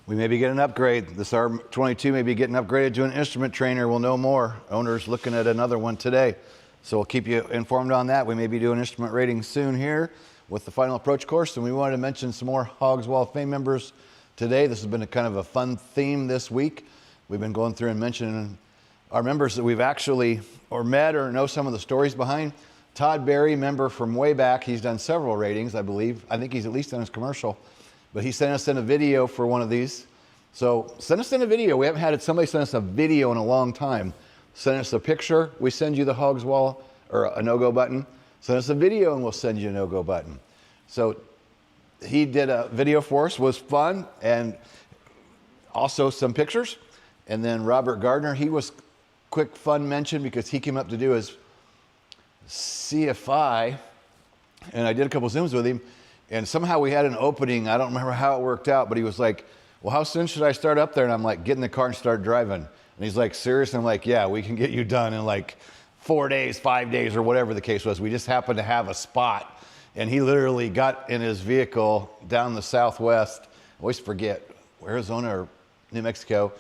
We may be getting an upgrade. This R22 may be getting upgraded to an instrument trainer. We'll know more. Owner's looking at another one today. So we'll keep you informed on that. We may be doing instrument rating soon here with the final approach course. And we wanted to mention some more Hogs Wall of Fame members today. This has been a kind of a fun theme this week. We've been going through and mentioning our members that we've actually or met or know some of the stories behind. Todd Berry, member from way back. He's done several ratings, I believe. I think he's at least done his commercial. But he sent us in a video for one of these. So send us in a video. We haven't had somebody send us a video in a long time. Send us a picture. We send you the Hogs Wall or a no-go button. Send us a video and we'll send you a no-go button. So he did a video for us, was fun, and also some pictures. And then Robert Gardner, he was quick fun mention because he came up to do his CFI, and I did a couple Zooms with him. And somehow we had an opening. I don't remember how it worked out, but he was like, well, how soon should I start up there? And I'm like, get in the car and start driving. And he's like, serious? And I'm like, yeah, we can get you done in like 4 days, 5 days, or whatever the case was. We just happened to have a spot. And he literally got in his vehicle down the southwest, I always forget, Arizona or New Mexico,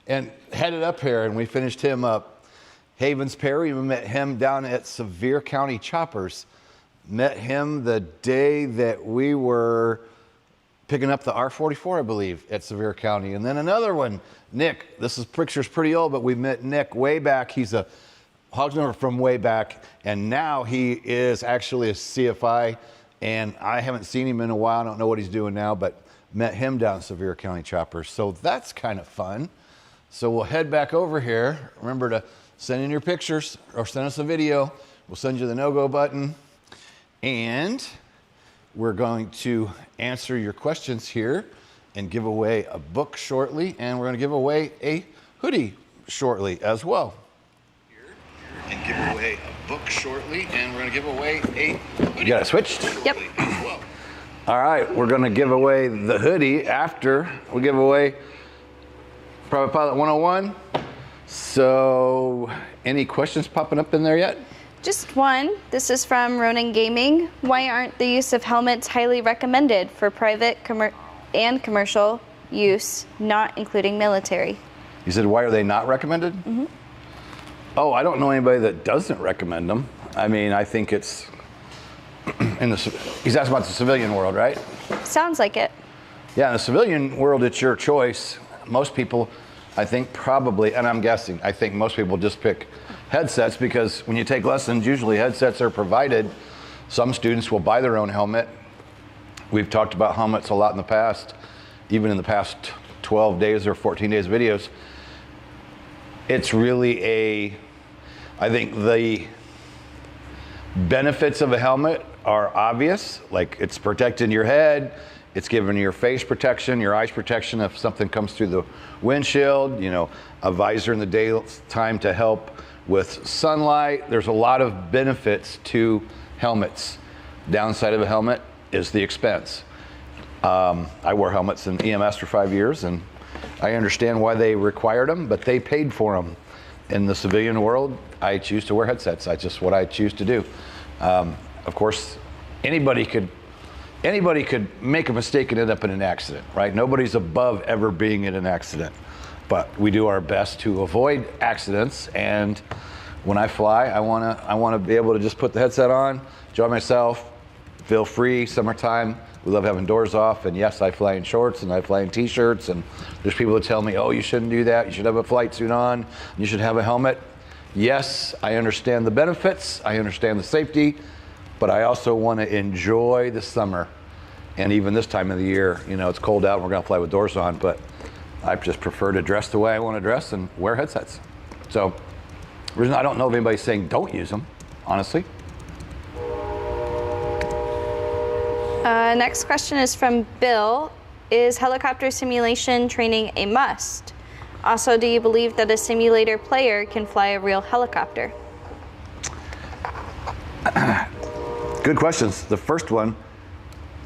and headed up here. And we finished him up Havens Perry. We met him down at Sevier County Choppers. Met him the day that we were picking up the R44, I believe, at Sevier County. And then another one, Nick. This picture's pretty old, but we met Nick way back. He's a Hogs member from way back, and now he is actually a CFI, and I haven't seen him in a while. I don't know what he's doing now, but met him down at Sevier County Choppers. So that's kind of fun. So we'll head back over here. Remember to send in your pictures or send us a video. We'll send you the no-go button. And we're going to answer your questions here and give away a book shortly. And we're going to give away a hoodie shortly as well. And give away a book shortly. And we're going to give away a hoodie. You got it switched? Yep. Well. All right. We're going to give away the hoodie after we give away Private Pilot 101. So any questions popping up in there yet? Just one. This is from Ronin Gaming. Why aren't the use of helmets highly recommended for private and commercial use, not including military? You said, why are they not recommended? Mm-hmm. Oh, I don't know anybody that doesn't recommend them. I mean, I think it's he's asking about the civilian world, right? Sounds like it. Yeah, in the civilian world, it's your choice. Most people, I think probably, and I'm guessing, I think most people just pick headsets because when you take lessons, usually headsets are provided. Some students will buy their own helmet. We've talked about helmets a lot in the past, even in the past 12 days or 14 days videos. It's really I think the benefits of a helmet are obvious, like it's protecting your head, it's giving your face protection, your eyes protection if something comes through the windshield, a visor in the daytime to help with sunlight. There's a lot of benefits to helmets. Downside of a helmet is the expense. I wore helmets in EMS for 5 years, and I understand why they required them, but they paid for them. In the civilian world, I choose to wear headsets. That's just what I choose to do. Of course, anybody could make a mistake and end up in an accident, right? Nobody's above ever being in an accident. But we do our best to avoid accidents, and when I fly, I want to be able to just put the headset on, enjoy myself, feel free. Summertime, we love having doors off, and yes, I fly in shorts and I fly in t-shirts, and there's people that tell me, oh, you shouldn't do that, you should have a flight suit on, you should have a helmet. Yes, I understand the benefits, I understand the safety, but I also want to enjoy the summer. And even this time of the year, it's cold out and we're going to fly with doors on, but I just prefer to dress the way I want to dress and wear headsets. So I don't know if anybody's saying don't use them, honestly. Next question is from Bill. Is helicopter simulation training a must? Also, do you believe that a simulator player can fly a real helicopter? Good questions. The first one,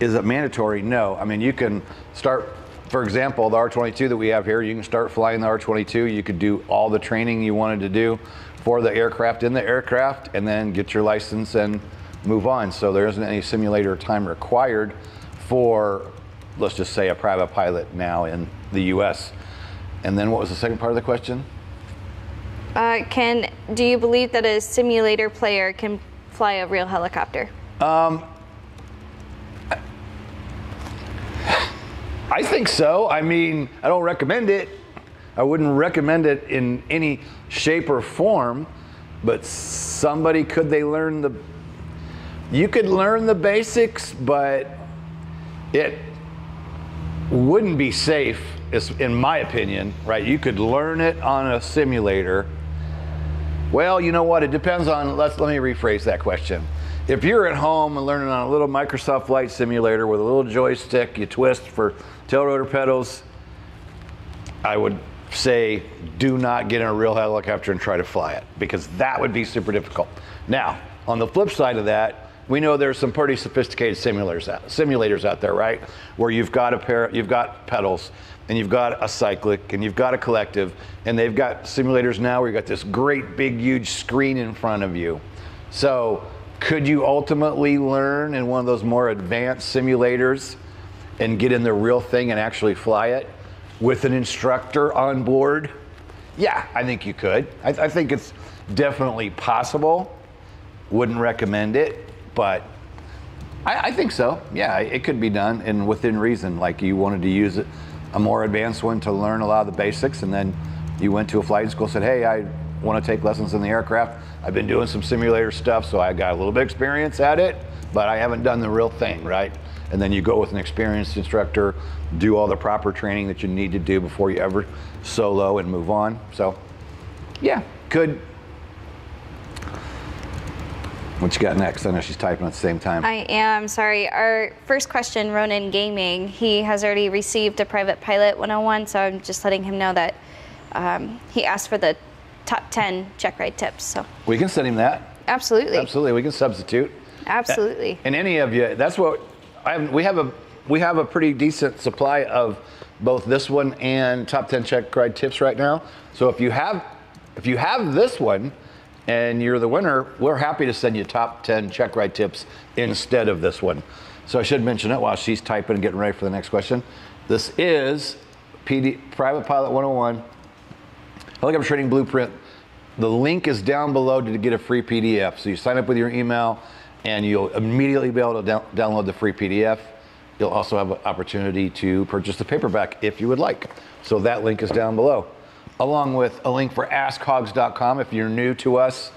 is it mandatory? No. I mean, you can start, for example, the R22 that we have here, you can start flying the R22. You could do all the training you wanted to do for the aircraft in the aircraft and then get your license and move on. So there isn't any simulator time required for let's just say a private pilot now in the US. And then what was the second part of the question? Do you believe that a simulator player can fly a real helicopter? I think so. I mean, I don't recommend it. I wouldn't recommend it in any shape or form, but you could learn the basics, but it wouldn't be safe, in my opinion, right? You could learn it on a simulator. Well, you know what? It depends on, let me rephrase that question. If you're at home and learning on a little Microsoft Flight Simulator with a little joystick, you twist for tail rotor pedals, I would say do not get in a real helicopter and try to fly it, because that would be super difficult. Now, on the flip side of that, we know there's some pretty sophisticated simulators out there, right? Where you've got pedals, and you've got a cyclic, and you've got a collective, and they've got simulators now where you've got this great big huge screen in front of you. So could you ultimately learn in one of those more advanced simulators and get in the real thing and actually fly it with an instructor on board? Yeah, I think you could. I think it's definitely possible. Wouldn't recommend it, but I think so. Yeah, it could be done, and within reason. Like, you wanted to use a more advanced one to learn a lot of the basics, and then you went to a flight school, said, hey, I want to take lessons in the aircraft. I've been doing some simulator stuff, so I got a little bit of experience at it, but I haven't done the real thing, right? And then you go with an experienced instructor, do all the proper training that you need to do before you ever solo and move on. So, yeah, could. What you got next? I know she's typing at the same time. I am, sorry. Our first question, Ronan Gaming, he has already received a Private Pilot 101, so I'm just letting him know that he asked for the top 10 check ride tips. So we can send him that. Absolutely. Absolutely, we can substitute. Absolutely. And any of you, that's what we have a pretty decent supply of both this one and top 10 check ride tips right now. So if you have this one and you're the winner, we're happy to send you top 10 check ride tips instead of this one. So I should mention it while she's typing and getting ready for the next question. This is Private Pilot 101 Helicopter Training Blueprint. The link is down below to get a free PDF. So you sign up with your email and you'll immediately be able to download the free PDF. You'll also have an opportunity to purchase the paperback if you would like. So that link is down below, along with a link for askhogs.com. If you're new to us,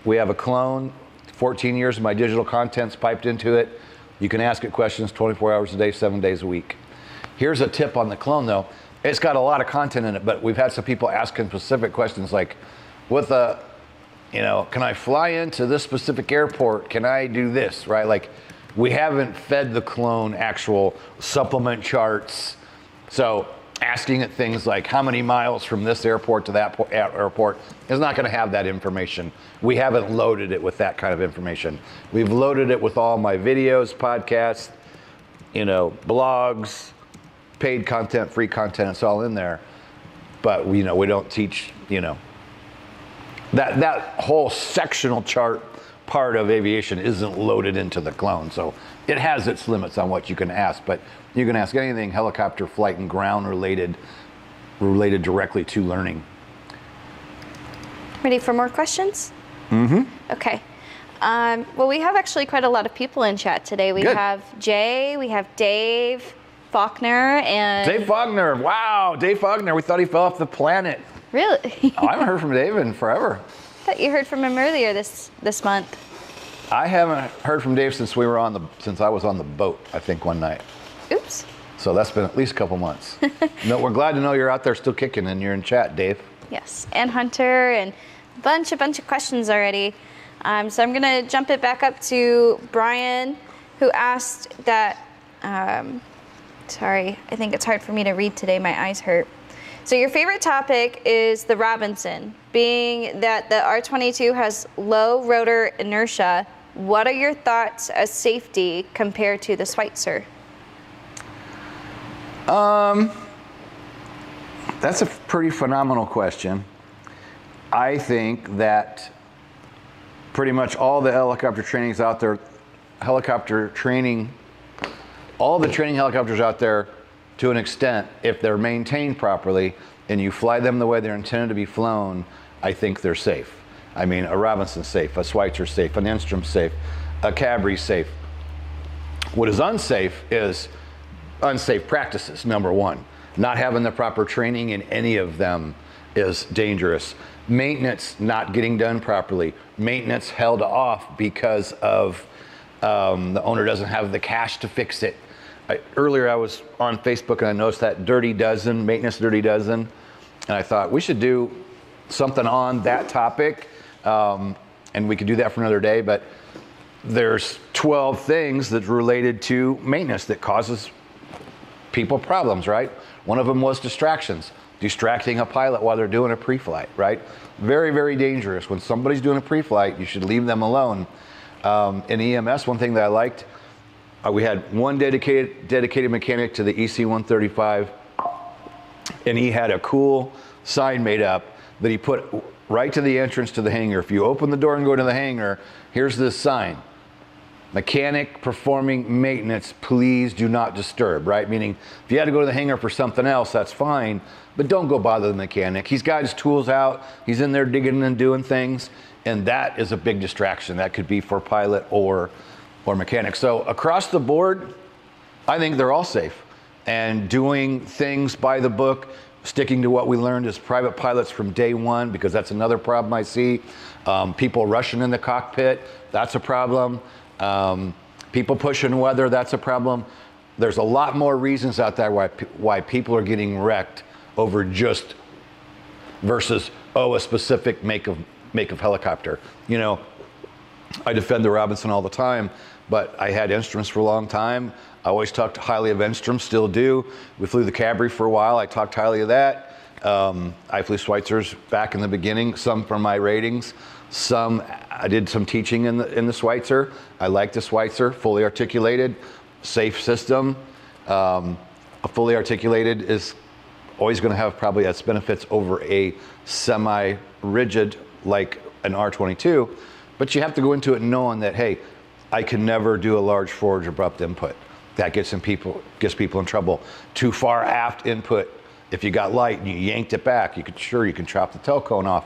we have a clone, 14 years of my digital content's piped into it. You can ask it questions 24 hours a day, 7 days a week. Here's a tip on the clone though. It's got a lot of content in it, but we've had some people asking specific questions like, can I fly into this specific airport? Can I do this, right? Like, we haven't fed the clone actual supplement charts. So asking it things like how many miles from this airport to that airport is not gonna have that information. We haven't loaded it with that kind of information. We've loaded it with all my videos, podcasts, blogs, paid content, free content, it's all in there. But we don't teach, that whole sectional chart part of aviation isn't loaded into the clone. So it has its limits on what you can ask, but you can ask anything helicopter, flight, and ground related directly to learning. Ready for more questions? Mm-hmm. Okay. Well, we have actually quite a lot of people in chat today. We Good. have Jay, we have Dave, Fogner, and... Dave Fogner, wow, Dave Fogner, we thought he fell off the planet. Really? I haven't heard from Dave in forever. I thought you heard from him earlier this month. I haven't heard from Dave since I was on the boat, I think, one night. Oops. So that's been at least a couple months. No, we're glad to know you're out there still kicking and you're in chat, Dave. Yes, and Hunter, and a bunch of questions already. So I'm gonna jump it back up to Brian, who asked that, sorry, I think it's hard for me to read today, my eyes hurt. So your favorite topic is the Robinson, being that the R22 has low rotor inertia. What are your thoughts as safety compared to the Schweitzer? That's a pretty phenomenal question. I think that pretty much all the helicopter trainings out there, helicopter training all the training helicopters out there, to an extent, if they're maintained properly and you fly them the way they're intended to be flown, I think they're safe. I mean, a Robinson's safe, a Schweitzer's safe, an Enstrom's safe, a Cabry's safe. What is unsafe is unsafe practices, number one. Not having the proper training in any of them is dangerous. Maintenance not getting done properly. Maintenance held off because of the owner doesn't have the cash to fix it. Earlier I was on Facebook and I noticed that Dirty Dozen, Maintenance Dirty Dozen, and I thought we should do something on that topic, and we could do that for another day, but there's 12 things that's related to maintenance that causes people problems, right? One of them was distractions. Distracting a pilot while they're doing a pre-flight, right? Very, very dangerous. When somebody's doing a pre-flight, you should leave them alone. In EMS, one thing that I liked, we had one dedicated mechanic to the EC-135, and he had a cool sign made up that he put right to the entrance to the hangar. If you open the door and go to the hangar, here's this sign. Mechanic performing maintenance, please do not disturb, right? Meaning, if you had to go to the hangar for something else, that's fine, but don't go bother the mechanic. He's got his tools out, he's in there digging and doing things, and that is a big distraction. That could be for pilot or mechanic. So across the board, I think they're all safe. And doing things by the book, sticking to what we learned as private pilots from day one, because that's another problem I see. People rushing in the cockpit, that's a problem. People pushing weather, that's a problem. There's a lot more reasons out there why people are getting wrecked over just versus, a specific make of helicopter. You know, I defend the Robinson all the time, but I had Enstroms for a long time. I always talked highly of Enstrom, still do. We flew the Cabry for a while, I talked highly of that. I flew Schweitzers back in the beginning, some for my ratings. Some, I did some teaching in the Schweitzer. I like the Schweitzer, fully articulated, safe system. A fully articulated is always going to have probably its benefits over a semi-rigid like an R22, but you have to go into it knowing that, hey, I can never do a large forward abrupt input. That gets people in trouble. Too far aft input. If you got light and you yanked it back, you can chop the tail cone off.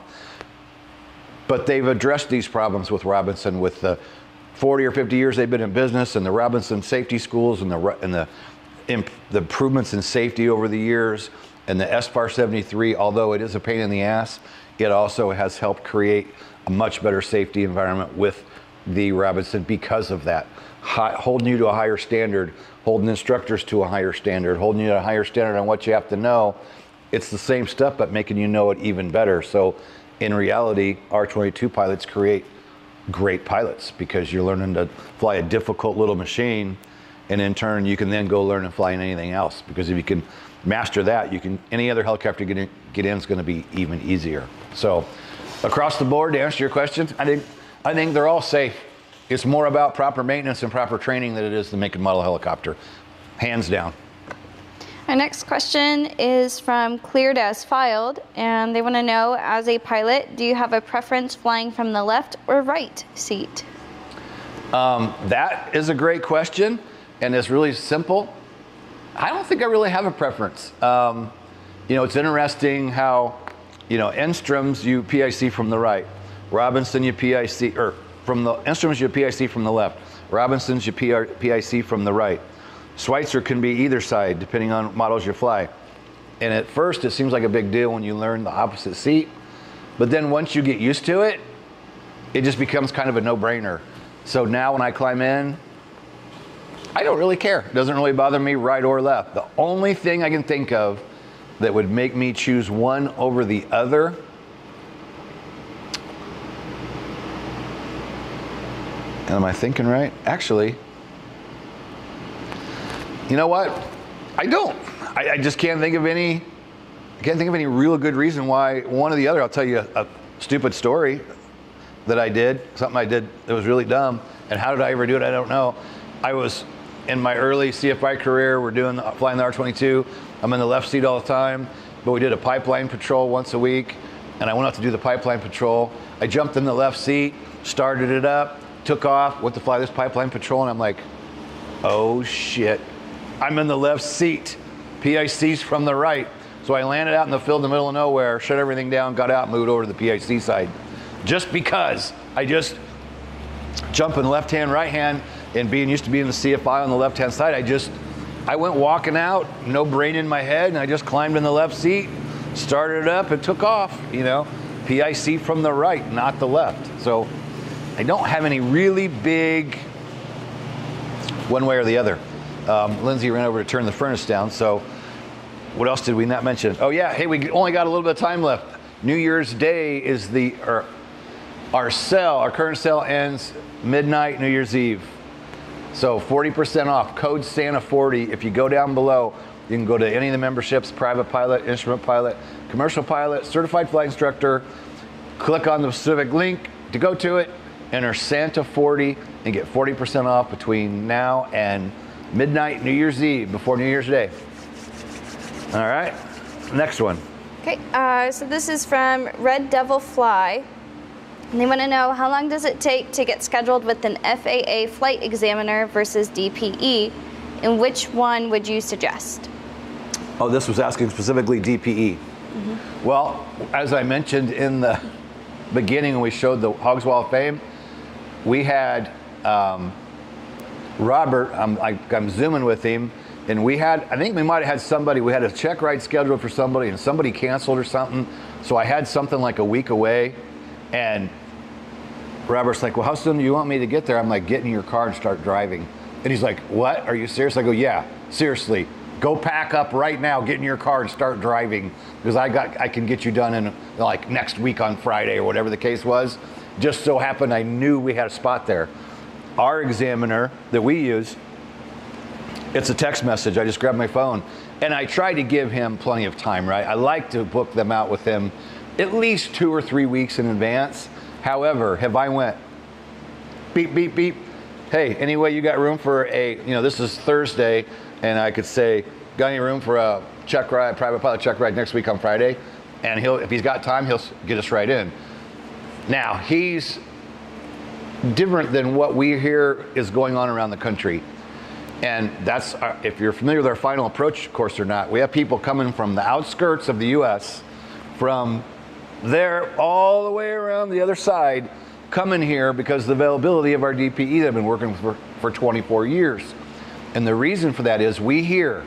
But they've addressed these problems with Robinson with the 40 or 50 years they've been in business, and the Robinson safety schools and the improvements in safety over the years, and the SFAR 73, although it is a pain in the ass, it also has helped create a much better safety environment with the Robinson because of that. Holding you to a higher standard, holding instructors to a higher standard, holding you to a higher standard on what you have to know. It's the same stuff, but making you know it even better. So in reality, R22 pilots create great pilots because you're learning to fly a difficult little machine, and in turn, you can then go learn and fly in anything else. Because if you can master that, any other helicopter get in is going to be even easier. So across the board, to answer your question, I think they're all safe. It's more about proper maintenance and proper training than it is the make and model helicopter, hands down. Our next question is from Cleared as Filed, and they want to know, as a pilot, do you have a preference flying from the left or right seat? That is a great question, and it's really simple. I don't think I really have a preference. It's interesting how, Enstroms you PIC from the right, Robinson you PIC, or from the Enstroms you PIC from the left, Robinsons you PIC from the right. Schweitzer can be either side depending on models you fly. And at first it seems like a big deal when you learn the opposite seat, but then once you get used to it, it just becomes kind of a no-brainer. So now when I climb in, I don't really care. It doesn't really bother me right or left. The only thing I can think of that would make me choose one over the other, and am I thinking right? Actually, you know what? I don't. I just can't think of any real good reason why one or the other. I'll tell you a stupid story that I did, something I did that was really dumb. And how did I ever do it? I don't know. I was in my early CFI career, flying the R22. I'm in the left seat all the time, but we did a pipeline patrol once a week, and I went out to do the pipeline patrol. I jumped in the left seat, started it up, took off, went to fly this pipeline patrol, and I'm like, oh shit, I'm in the left seat. PIC's from the right. So I landed out in the field in the middle of nowhere, shut everything down, got out, moved over to the PIC side. Just because I just jumping left hand, right hand, and being used to being the CFI on the left hand side, I went walking out, no brain in my head, and I just climbed in the left seat, started it up, and took off, you know. PIC from the right, not the left. So I don't have any really big one way or the other. Lindsay ran over to turn the furnace down, so what else did we not mention? Oh yeah, hey, we only got a little bit of time left. New Year's Day is our current sale ends midnight New Year's Eve. So 40% off, code Santa40. If you go down below, you can go to any of the memberships, private pilot, instrument pilot, commercial pilot, certified flight instructor, click on the specific link to go to it, enter Santa40 and get 40% off between now and midnight New Year's Eve, before New Year's Day. All right, next one. Okay, so this is from Red Devil Fly. And they want to know, how long does it take to get scheduled with an FAA flight examiner versus DPE, and which one would you suggest? Oh, this was asking specifically DPE. Mm-hmm. Well, as I mentioned in the beginning when we showed the Hogs Wall of Fame, we had Robert, I'm zooming with him, and I think we might have had somebody, we had a check ride scheduled for somebody, and somebody canceled or something, so I had something like a week away, and Robert's like, well, how soon do you want me to get there? I'm like, get in your car and start driving. And he's like, what? Are you serious? I go, yeah, seriously. Go pack up right now, get in your car and start driving, because I can get you done in like next week on Friday or whatever the case was. Just so happened I knew we had a spot there. Our examiner that we use, it's a text message. I just grabbed my phone and I try to give him plenty of time, right? I like to book them out with him at least 2 or 3 weeks in advance. However, if I went beep, beep, beep, hey, anyway, you got room for this is Thursday, and I could say, got any room for a check ride, private pilot check ride next week on Friday? And if he's got time, he'll get us right in. Now, he's different than what we hear is going on around the country. And that's, if you're familiar with our final approach course or not, we have people coming from the outskirts of the US, from there all the way around the other side, coming here because of the availability of our DPE that I've been working with for 24 years. And the reason for that is we hear,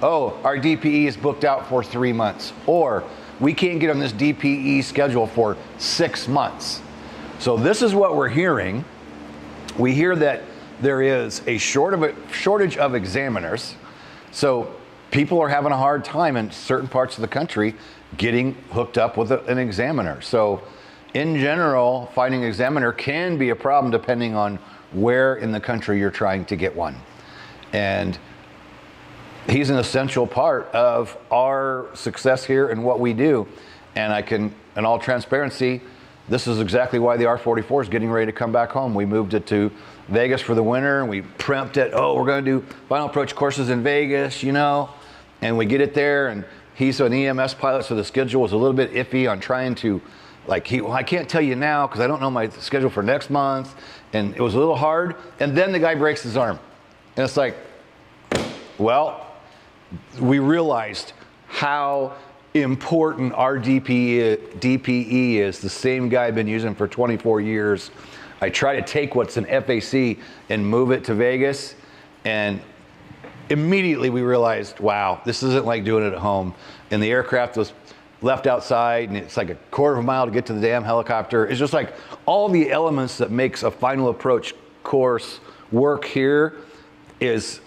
oh, our DPE is booked out for 3 months, or we can't get on this DPE schedule for 6 months. So this is what we're hearing. We hear that there is a shortage of examiners. So people are having a hard time in certain parts of the country getting hooked up with an examiner. So in general, finding an examiner can be a problem depending on where in the country you're trying to get one. And he's an essential part of our success here and what we do. And I can, in all transparency, this is exactly why the R44 is getting ready to come back home. We moved it to Vegas for the winter, and we prepped it. Oh, we're going to do final approach courses in Vegas, and we get it there, and he's an EMS pilot, so the schedule was a little bit iffy on trying to, I can't tell you now because I don't know my schedule for next month, and it was a little hard. And then the guy breaks his arm, and it's like, well, we realized how important our DPE is. The same guy I've been using for 24 years. I try to take what's an FAC and move it to Vegas, and immediately we realized, wow, this isn't like doing it at home. And the aircraft was left outside, and it's like a quarter of a mile to get to the damn helicopter. It's just like all the elements that makes a final approach course work here is,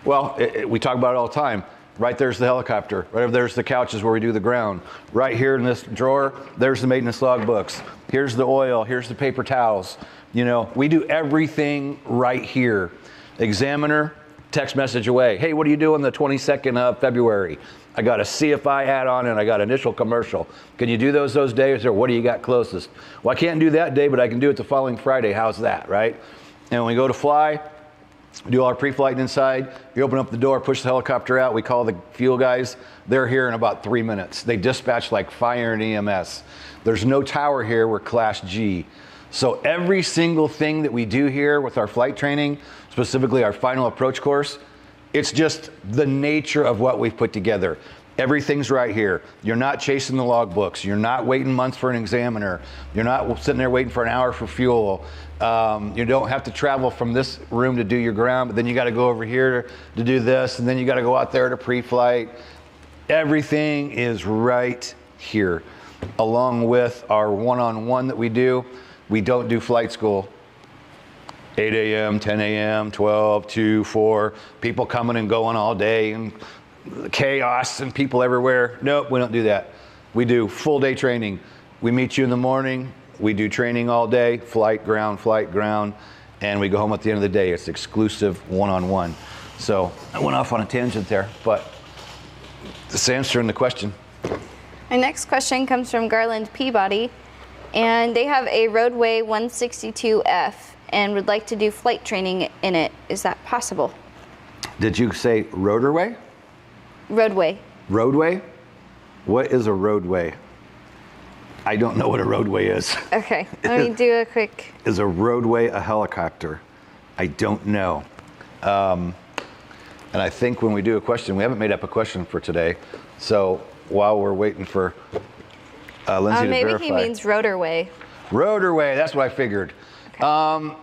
well, we talk about it all the time. Right there's the helicopter. Right over there's the couches where we do the ground. Right here in this drawer, there's the maintenance log books. Here's the oil. Here's the paper towels. We do everything right here. Examiner, text message away. Hey, what are you doing the 22nd of February? I got a CFI add-on and I got initial commercial. Can you do those days, or what do you got closest? Well, I can't do that day, but I can do it the following Friday. How's that, right? And when we go to fly, do all our pre-flight inside. You open up the door, push the helicopter out. We call the fuel guys. They're here in about 3 minutes. They dispatch like fire and EMS. There's no tower here. We're Class G. So every single thing that we do here with our flight training, specifically our final approach course, It's just the nature of what we've put together. Everything's right here. You're not chasing the logbooks. You're not waiting months for an examiner. You're not sitting there waiting for an hour for fuel. You don't have to travel from this room to do your ground, but then you got to go over here to do this, and then you got to go out there to pre-flight. Everything is right here, along with our one-on-one that we do. We don't do flight school. 8 a.m., 10 a.m., 12, 2, 4, people coming and going all day, and chaos and people everywhere. Nope, we don't do that. We do full day training. We meet you in the morning. We do training all day, flight, ground, and we go home at the end of the day. It's exclusive one-on-one. So I went off on a tangent there, but it's answering the question. My next question comes from Garland Peabody, and they have a Roadway 162F and would like to do flight training in it. Is that possible? Did you say Rotorway? Roadway. Roadway? What is a roadway? I don't know what a roadway is. Okay, let me do a quick. Is a roadway a helicopter? I don't know. And I think when we do a question, we haven't made up a question for today. So while we're waiting for Lindsay to maybe verify. he means Rotorway. Rotorway, that's what I figured. Okay.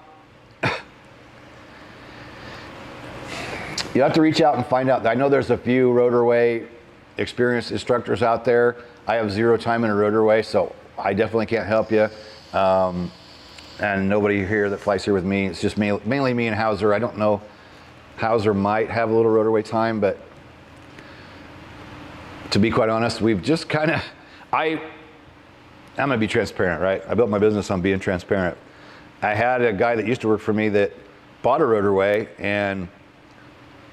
You have to reach out and find out. I know there's a few Rotorway experienced instructors out there. I have 0 time in a Rotorway, so I definitely can't help you. And nobody here that flies here with me. It's just mainly me and Hauser. I don't know. Hauser might have a little Rotorway time, but to be quite honest, we've just kind of, I'm going to be transparent, right? I built my business on being transparent. I had a guy that used to work for me that bought a Rotorway, and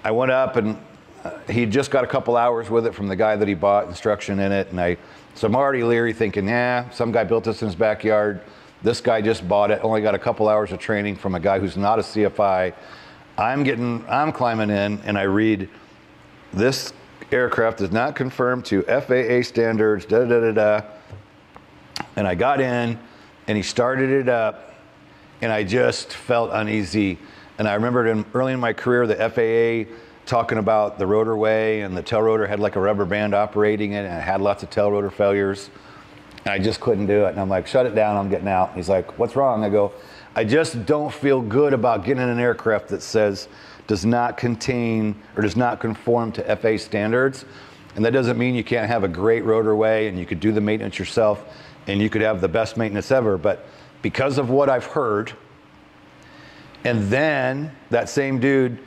I went up and he just got a couple hours with it from the guy that he bought instruction in it. And so I'm already leery thinking, some guy built this in his backyard. This guy just bought it, only got a couple hours of training from a guy who's not a CFI. I'm climbing in and I read, this aircraft is not conformed to FAA standards, And I got in and he started it up and I just felt uneasy. And I remembered early in my career, the FAA talking about the rotorway, and the tail rotor had like a rubber band operating it, and it had lots of tail rotor failures. And I just couldn't do it. And I'm like, shut it down, I'm getting out. He's like, what's wrong? I go, I just don't feel good about getting in an aircraft that says does not contain or does not conform to FAA standards. And that doesn't mean you can't have a great rotorway and you could do the maintenance yourself and you could have the best maintenance ever. But because of what I've heard, and then that same dude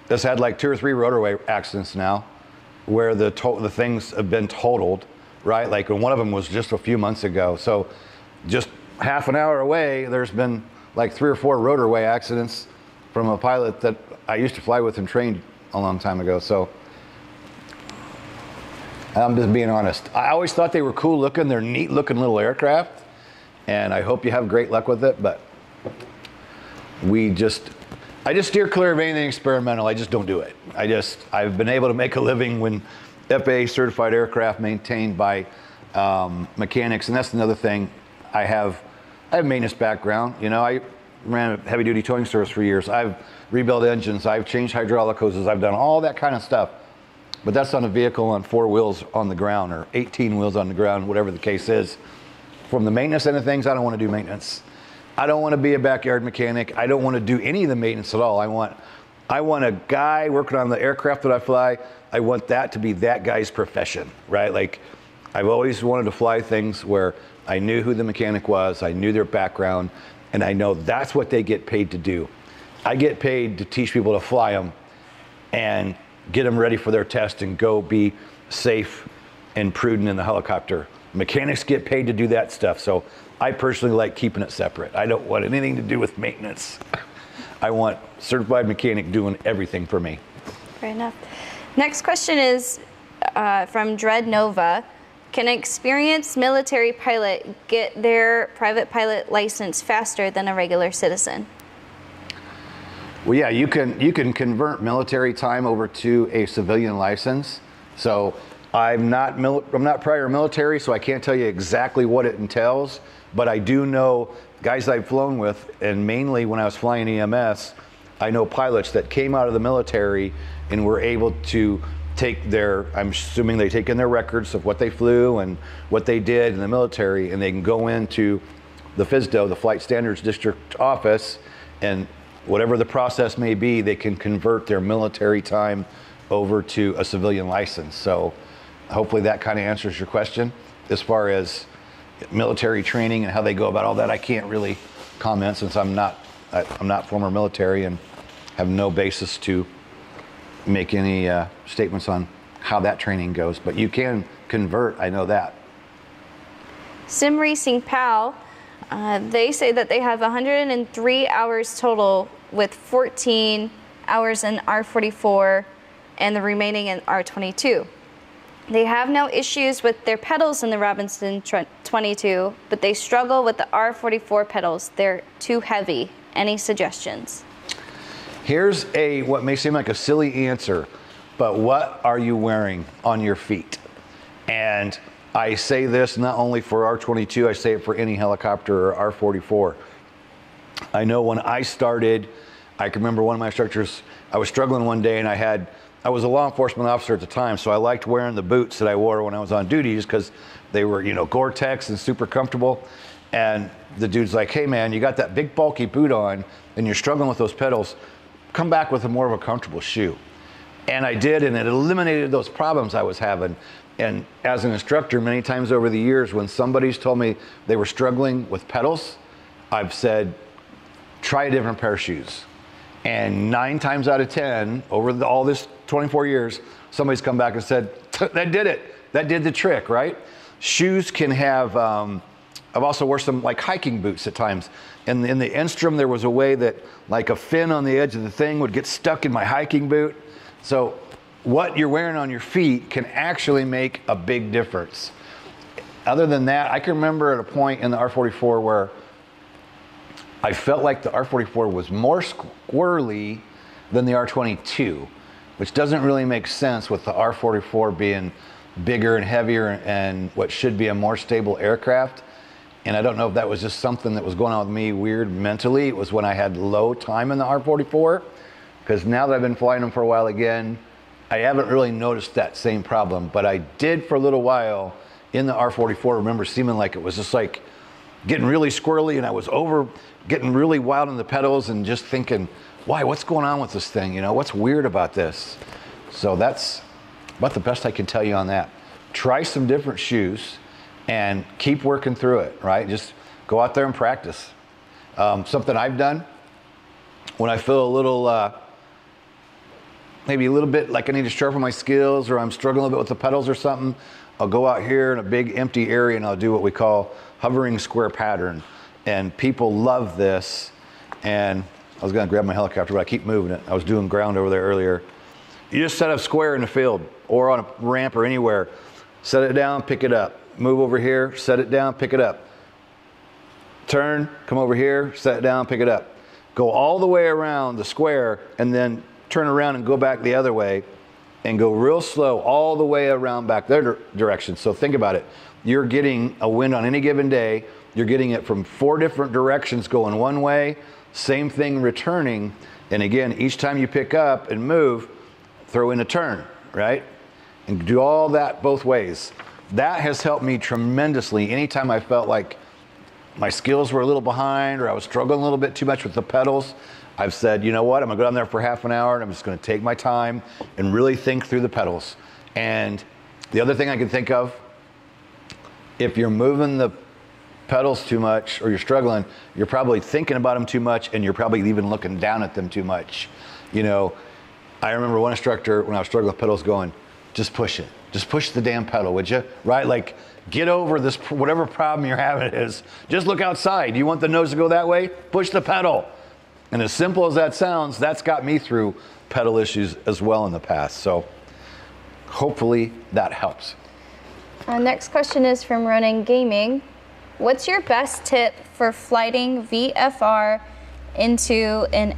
that's had like 2 or 3 rotorway accidents now where the things have been totaled, right? Like, and one of them was just a few months ago. So just half an hour away, there's been like 3 or 4 rotorway accidents from a pilot that I used to fly with and trained a long time ago. So I'm just being honest. I always thought they were cool looking. They're neat looking little aircraft. And I hope you have great luck with it, but I just steer clear of anything experimental. I just don't do it. I've been able to make a living when FAA certified aircraft maintained by mechanics. And that's another thing. I have maintenance background. You know, I ran a heavy duty towing service for years. I've rebuilt engines. I've changed hydraulic hoses. I've done all that kind of stuff. But that's on a vehicle on 4 wheels on the ground or 18 wheels on the ground, whatever the case is. From the maintenance end of things, I don't want to do maintenance. I don't want to be a backyard mechanic. I don't want to do any of the maintenance at all. I want a guy working on the aircraft that I fly. I want that to be that guy's profession, right? Like, I've always wanted to fly things where I knew who the mechanic was, I knew their background, and I know that's what they get paid to do. I get paid to teach people to fly them and get them ready for their test and go be safe and prudent in the helicopter. Mechanics get paid to do that stuff. So I personally like keeping it separate. I don't want anything to do with maintenance. I want certified mechanic doing everything for me. Fair enough. Next question is from Dread Nova. Can an experienced military pilot get their private pilot license faster than a regular citizen? Well, yeah, you can convert military time over to a civilian license. So I'm not prior military, so I can't tell you exactly what it entails, but I do know guys I've flown with, and mainly when I was flying EMS, I know pilots that came out of the military and were able to take their, I'm assuming they take in their records of what they flew and what they did in the military, and they can go into the FSDO, the Flight Standards District office, and whatever the process may be, they can convert their military time over to a civilian license. So hopefully that kind of answers your question. As far as military training and how they go about all that, I can't really comment since I'm not former military and have no basis to make any statements on how that training goes. But you can convert, I know that. Sim Racing Pal, they say that they have 103 hours total, with 14 hours in R44 and the remaining in R22. They have no issues with their pedals in the Robinson 22, but they struggle with the R44 pedals. They're too heavy. Any suggestions? Here's what may seem like a silly answer, but what are you wearing on your feet? And I say this not only for R22, I say it for any helicopter or R44. I know when I started, I can remember one of my instructors, I was struggling one day and I was a law enforcement officer at the time, so I liked wearing the boots that I wore when I was on duty just because they were, Gore-Tex and super comfortable. And the dude's like, hey man, you got that big bulky boot on and you're struggling with those pedals, come back with a more of a comfortable shoe. And I did, and it eliminated those problems I was having. And as an instructor, many times over the years, when somebody's told me they were struggling with pedals, I've said, try a different pair of shoes. And 9 times out of 10, over all this 24 years, somebody's come back and said, that did it. That did the trick, right? Shoes can have, I've also worn some like hiking boots at times. And in the Enstrom, there was a way that like a fin on the edge of the thing would get stuck in my hiking boot. So what you're wearing on your feet can actually make a big difference. Other than that, I can remember at a point in the R44 where I felt like the R44 was more squirrely than the R22, which doesn't really make sense with the R44 being bigger and heavier and what should be a more stable aircraft. And I don't know if that was just something that was going on with me weird mentally. It was when I had low time in the R44, because now that I've been flying them for a while again, I haven't really noticed that same problem. But I did for a little while in the R44 remember seeming like it was just like getting really squirrely, and I was getting really wild in the pedals and just thinking, why, what's going on with this thing? What's weird about this? So that's about the best I can tell you on that. Try some different shoes and keep working through it, right? Just go out there and practice. Something I've done when I feel a little, maybe a little bit like I need to sharpen my skills, or I'm struggling a bit with the pedals or something, I'll go out here in a big empty area and I'll do what we call hovering square pattern. And people love this. And I was gonna grab my helicopter, but I keep moving it. I was doing ground over there earlier. You just set up square in the field or on a ramp or anywhere. Set it down, pick it up. Move over here, set it down, pick it up. Turn, come over here, set it down, pick it up. Go all the way around the square and then turn around and go back the other way and go real slow all the way around back their direction. So think about it. You're getting a wind on any given day. You're getting it from 4 different directions going one way, same thing returning. And again, each time you pick up and move, throw in a turn, right? And do all that both ways. That has helped me tremendously. Anytime I felt like my skills were a little behind or I was struggling a little bit too much with the pedals, I've said, you know what, I'm gonna go down there for half an hour and I'm just gonna take my time and really think through the pedals. And the other thing I can think of, if you're moving the pedals too much or you're struggling, you're probably thinking about them too much and you're probably even looking down at them too much. I remember one instructor when I was struggling with pedals going, just push it. Just push the damn pedal, would you? Right? Like, get over this, whatever problem you're having is. Just look outside. You want the nose to go that way? Push the pedal. And as simple as that sounds, that's got me through pedal issues as well in the past. So hopefully that helps. Next question is from Ronin Gaming. What's your best tip for flighting VFR into an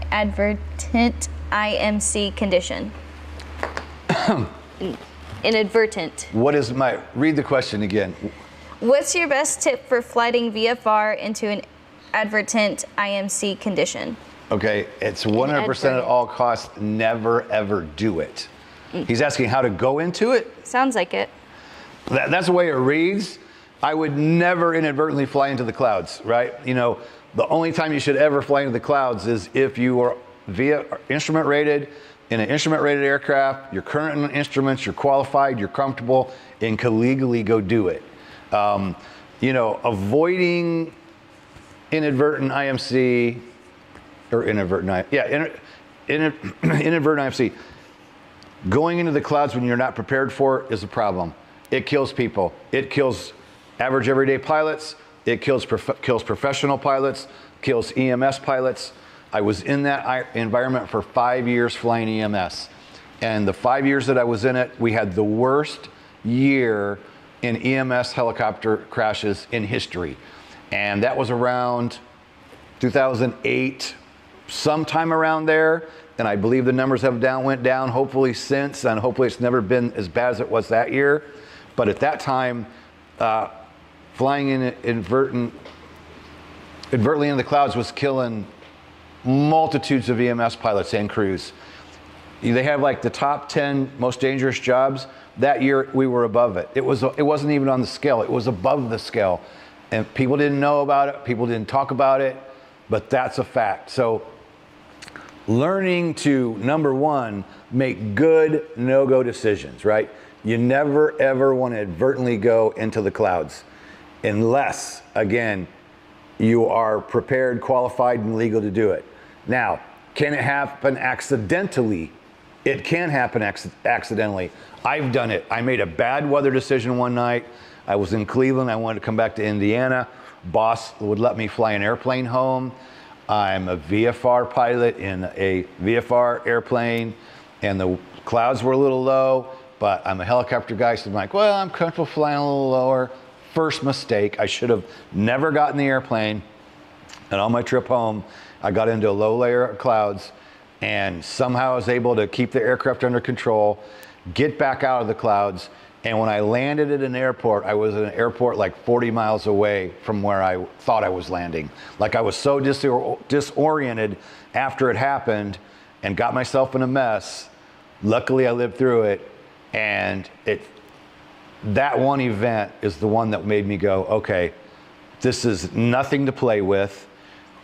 advertent IMC condition? Inadvertent. Read the question again. What's your best tip for flighting VFR into an advertent IMC condition? Okay, it's 100% at all costs, never ever do it. He's asking how to go into it. Sounds like it. That's the way it reads. I would never inadvertently fly into the clouds, right? You know, the only time you should ever fly into the clouds is if you are via instrument rated, in an instrument rated aircraft, you're current in instruments, you're qualified, you're comfortable, and can legally go do it. You know, avoiding inadvertent IMC, or inadvertent IMC. Going into the clouds when you're not prepared for it is a problem. It kills people. It kills average everyday pilots. It kills professional pilots, kills EMS pilots. I was in that environment for 5 years flying EMS. And the 5 years that I was in it, we had the worst year in EMS helicopter crashes in history. And that was around 2008, sometime around there. And I believe the numbers have went down hopefully since, and hopefully it's never been as bad as it was that year. But at that time, flying in inadvertently in the clouds was killing multitudes of EMS pilots and crews. They have like the top 10 most dangerous jobs. That year we were above it. It wasn't even on the scale. It was above the scale. And people didn't know about it. People didn't talk about it, but that's a fact. So learning to, number one, make good no-go decisions, right? You never ever want to inadvertently go into the clouds unless, again, you are prepared, qualified, and legal to do it. Now, can it happen accidentally? It can happen accidentally. I've done it. I made a bad weather decision one night. I was in Cleveland. I wanted to come back to Indiana. Boss would let me fly an airplane home. I'm a VFR pilot in a VFR airplane, and the clouds were a little low, but I'm a helicopter guy, so I'm like, well, I'm comfortable flying a little lower. First mistake. I should have never gotten the airplane. And on my trip home, I got into a low layer of clouds, and somehow I was able to keep the aircraft under control, get back out of the clouds. And when I landed at an airport, I was at an airport like 40 miles away from where I thought I was landing. Like I was so disoriented after it happened and got myself in a mess. Luckily, I lived through it. And that one event is the one that made me go, okay, this is nothing to play with.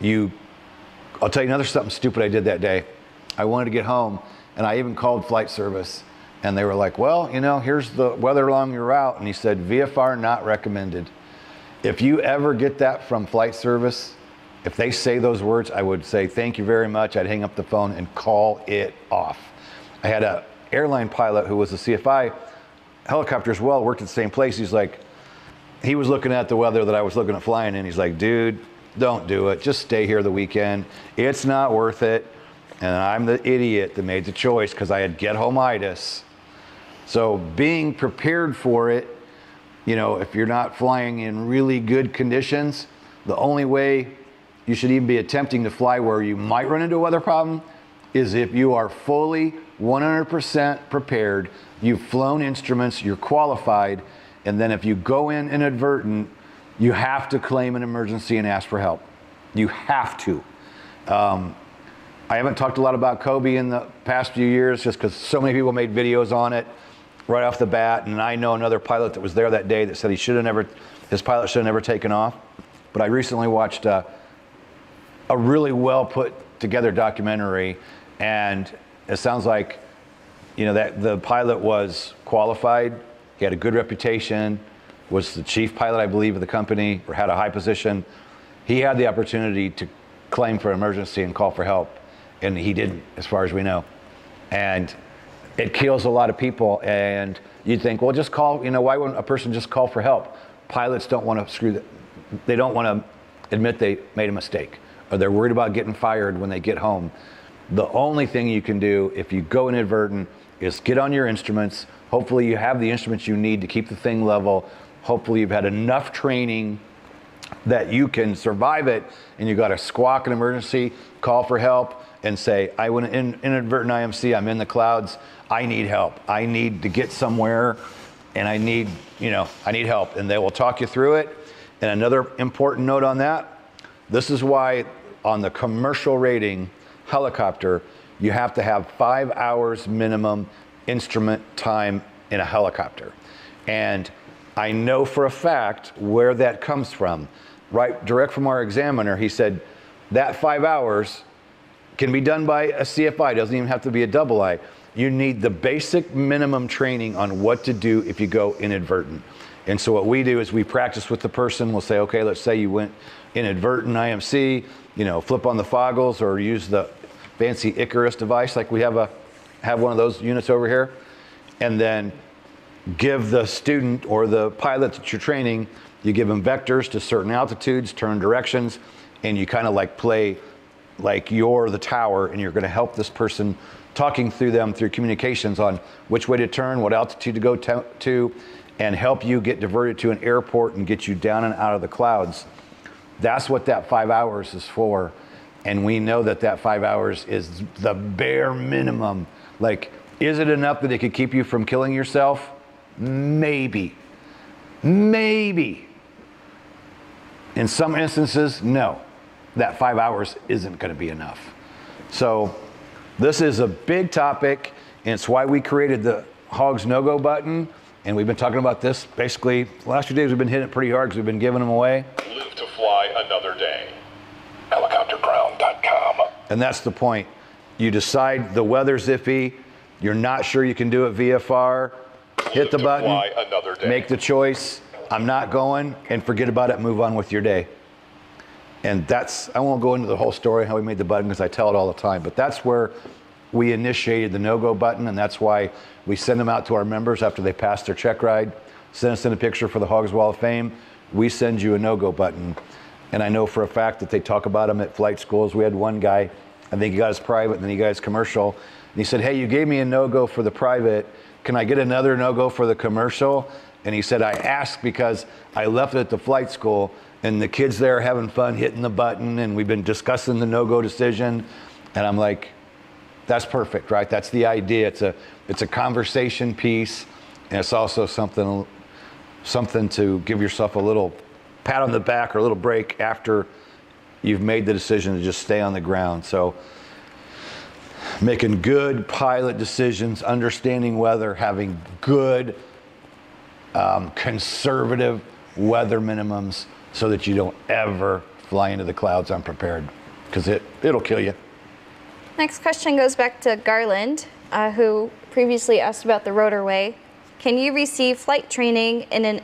I'll tell you something stupid I did that day. I wanted to get home, and I even called flight service. And they were like, well, you know, here's the weather along your route. And he said, VFR not recommended. If you ever get that from flight service, if they say those words, I would say, thank you very much. I'd hang up the phone and call it off. I had an airline pilot who was a CFI helicopter as well, worked at the same place. He was looking at the weather that I was looking at flying in. He's like, dude, don't do it. Just stay here the weekend. It's not worth it. And I'm the idiot that made the choice because I had get-home-itis. So being prepared for it, you know, if you're not flying in really good conditions, the only way you should even be attempting to fly where you might run into a weather problem is if you are fully 100% prepared, you've flown instruments, you're qualified, and then if you go in inadvertent, you have to claim an emergency and ask for help. You have to. I haven't talked a lot about Kobe in the past few years just because so many people made videos on it right off the bat, and I know another pilot that was there that day that said his pilot should have never taken off. But I recently watched a really well put together documentary, and it sounds like, you know, that the pilot was qualified, he had a good reputation, was the chief pilot, I believe, of the company, or had a high position. He had the opportunity to claim for emergency and call for help, and he didn't, as far as we know. And it kills a lot of people, and you'd think, well, just call, you know, why wouldn't a person just call for help? Pilots don't want to they don't want to admit they made a mistake, or they're worried about getting fired when they get home. The only thing you can do if you go inadvertent is get on your instruments. Hopefully you have the instruments you need to keep the thing level. Hopefully you've had enough training that you can survive it, and you got to squawk an emergency, call for help, and say, I went inadvertent IMC, I'm in the clouds, I need help. I need to get somewhere, and I need help. And they will talk you through it. And another important note on that, this is why on the commercial rating helicopter, you have to have 5 hours minimum instrument time in a helicopter. And I know for a fact where that comes from. Right, direct from our examiner, he said that 5 hours can be done by a CFI, doesn't even have to be a double I. You need the basic minimum training on what to do if you go inadvertent. And so what we do is we practice with the person. We'll say, okay, let's say you went inadvertent IMC, flip on the foggles or use the fancy Icarus device, like we have one of those units over here, and then give the student or the pilot that you're training, you give them vectors to certain altitudes, turn directions, and you kind of like play like you're the tower and you're going to help this person, talking through them through communications on which way to turn, what altitude to go to, and help you get diverted to an airport and get you down and out of the clouds. That's what that 5 hours is for. And we know that 5 hours is the bare minimum. Like, is it enough that it could keep you from killing yourself? Maybe. Maybe. In some instances, no. That 5 hours isn't going to be enough. So this is a big topic, and it's why we created the Hogs No-Go button. And we've been talking about this basically the last few days. We've been hitting it pretty hard because we've been giving them away. Live to fly another day. Helicopterground.com. And that's the point. You decide the weather's iffy, you're not sure you can do it VFR, hit the button, fly another day. make the choice, I'm not going, and forget about it, move on with your day. And I won't go into the whole story how we made the button because I tell it all the time, but that's where we initiated the no-go button, and that's why we send them out to our members after they pass their check ride. Send us in a picture for the Hogs Wall of Fame. We send you a no-go button. And I know for a fact that they talk about them at flight schools. We had one guy, I think he got his private and then he got his commercial. And he said, hey, you gave me a no-go for the private. Can I get another no-go for the commercial? And he said, I asked because I left it at the flight school and the kids there are having fun hitting the button and we've been discussing the no-go decision. And I'm like, that's perfect, right? That's the idea. It's a conversation piece, and it's also something to give yourself a little pat on the back or a little break after you've made the decision to just stay on the ground. So making good pilot decisions, understanding weather, having good conservative weather minimums so that you don't ever fly into the clouds unprepared, because it'll kill you. Next question goes back to Garland, who previously asked about the Rotorway. Can you receive flight training in an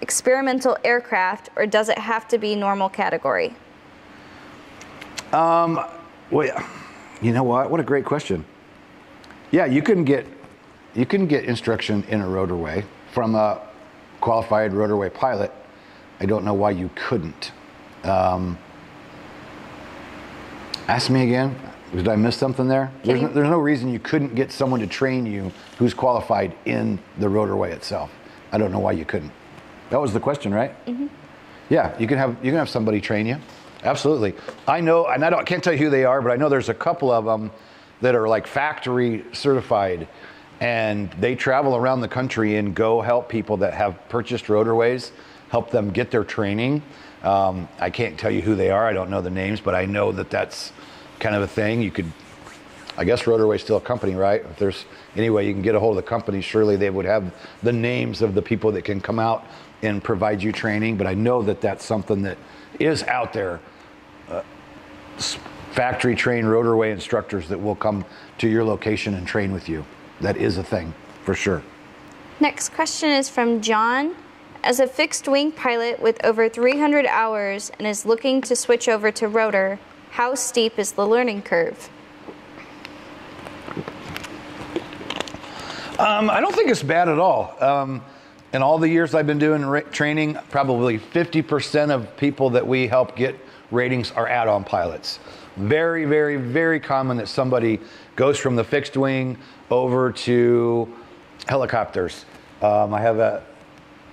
experimental aircraft, or does it have to be normal category? Well, you know what a great question. Yeah, you can get instruction in a Rotorway from a qualified Rotorway pilot. I don't know why you couldn't. Ask me again. Did I miss something there? There's no reason you couldn't get someone to train you who's qualified in the Rotorway itself. I don't know why you couldn't. That was the question, right? Mm-hmm. Yeah, you can have somebody train you. Absolutely. I know, and I can't tell you who they are, but I know there's a couple of them that are like factory certified, and they travel around the country and go help people that have purchased Rotorways, help them get their training. I can't tell you who they are. I don't know the names, but I know that that's kind of a thing. I guess Rotorway's still a company, right? If there's any way you can get a hold of the company, surely they would have the names of the people that can come out and provide you training. But I know that that's something that is out there. Factory trained Rotorway instructors that will come to your location and train with you. That is a thing, for sure. Next question is from John. As a fixed wing pilot with over 300 hours and is looking to switch over to rotor, how steep is the learning curve? I don't think it's bad at all. In all the years I've been doing training, probably 50% of people that we help get ratings are add-on pilots. Very, very, very common that somebody goes from the fixed wing over to helicopters. I have a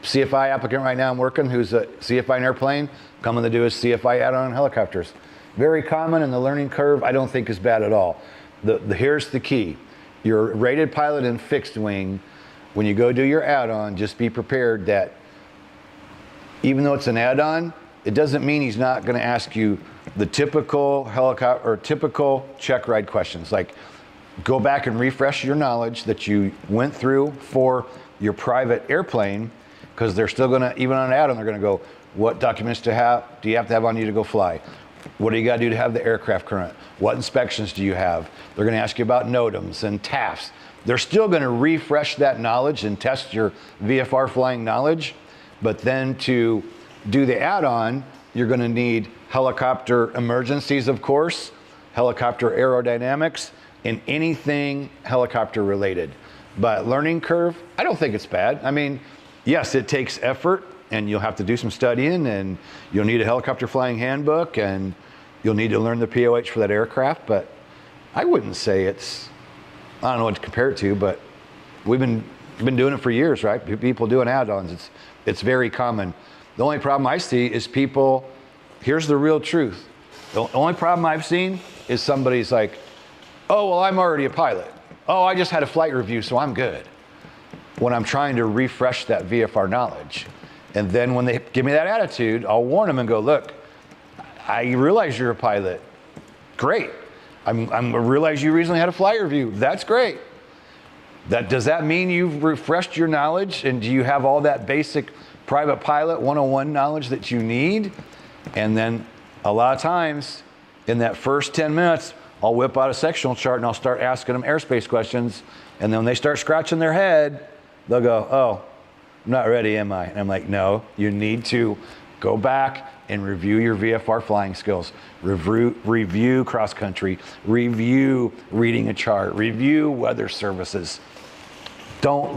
CFI applicant right now I'm working who's a CFI in airplane, coming to do his CFI add-on helicopters. Very common, and the learning curve I don't think is bad at all. Here's the key. You're a rated pilot in fixed wing. When you go do your add-on, just be prepared that even though it's an add-on, it doesn't mean he's not going to ask you the typical helicopter or typical check ride questions. Like, go back and refresh your knowledge that you went through for your private airplane, because they're still going to, even on an add-on, they're going to go, what documents do you have to have on you to go fly? What do you got to do to have the aircraft current? What inspections do you have? They're going to ask you about NOTAMs and TAFs. They're still going to refresh that knowledge and test your VFR flying knowledge, but then to do the add-on, you're going to need helicopter emergencies, of course, helicopter aerodynamics, and anything helicopter related. But learning curve, I don't think it's bad. I mean, yes, it takes effort, and you'll have to do some studying, and you'll need a helicopter flying handbook, and you'll need to learn the POH for that aircraft, but I wouldn't say it's, I don't know what to compare it to, but we've been doing it for years, right? People doing add-ons, it's very common. The only problem I see is people, here's the real truth. The only problem I've seen is somebody's like, oh, well, I'm already a pilot. Oh, I just had a flight review, so I'm good. When I'm trying to refresh that VFR knowledge. And then when they give me that attitude, I'll warn them and go, look, I realize you're a pilot. Great. I realize you recently had a flight review. That's great. Does that mean you've refreshed your knowledge, and do you have all that basic private pilot 101 knowledge that you need? And then a lot of times in that first 10 minutes, I'll whip out a sectional chart and I'll start asking them airspace questions. And then when they start scratching their head, they'll go, oh, I'm not ready, am I? And I'm like, no, you need to go back and review your VFR flying skills, review cross country, review reading a chart, review weather services. Don't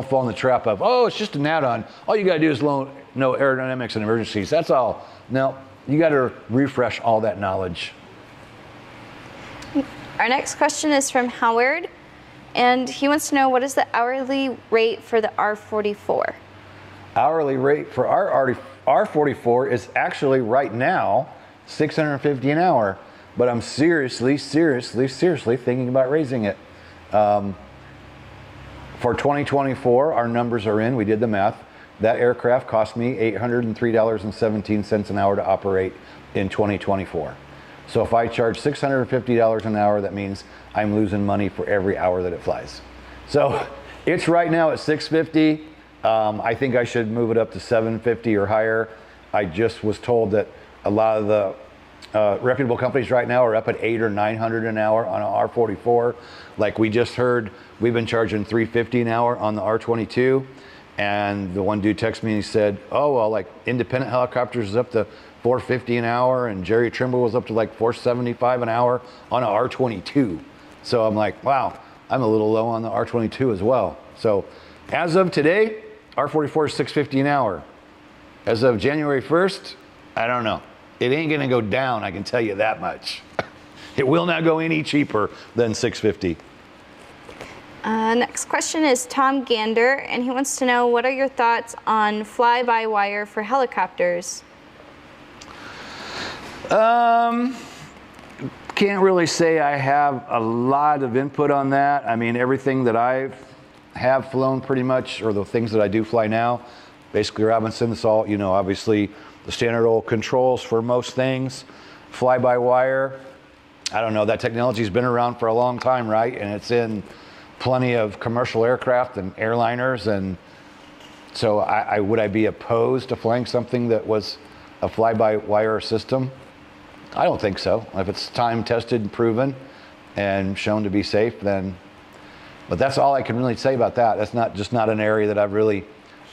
fall in the trap of, oh, it's just an add-on. All you gotta do is know aerodynamics and emergencies. That's all. No, you gotta refresh all that knowledge. Our next question is from Howard, and he wants to know, what is the hourly rate for the R44? Hourly rate for our R44 is actually right now $650 an hour, but I'm seriously thinking about raising it. For 2024, our numbers are in, we did the math. That aircraft cost me $803.17 an hour to operate in 2024. So if I charge $650 an hour, that means I'm losing money for every hour that it flies. So it's right now at $650. I think I should move it up to $750 or higher. I just was told that a lot of the reputable companies right now are up at $800 or $900 an hour on an R44. Like we just heard, we've been charging $350 an hour on the R22. And the one dude texted me and he said, oh, well, like independent helicopters is up to $450 an hour, and Jerry Trimble was up to like $475 an hour on an R22. So I'm like, wow, I'm a little low on the R22 as well. So as of today, R44 is $650 an hour. As of January 1st, I don't know. It ain't gonna go down, I can tell you that much. It will not go any cheaper than $650. Next question is Tom Gander, and he wants to know, what are your thoughts on fly-by-wire for helicopters? Can't really say I have a lot of input on that. I mean, everything that I have flown pretty much, or the things that I do fly now, basically Robinson, it's all, you know, obviously the standard old controls for most things. Fly-by-wire, I don't know, that technology's been around for a long time, right? And it's in plenty of commercial aircraft and airliners, and so would I be opposed to flying something that was a fly-by-wire system? I don't think so. If it's time tested and proven and shown to be safe, then, but that's all I can really say about that. That's not an area that I've really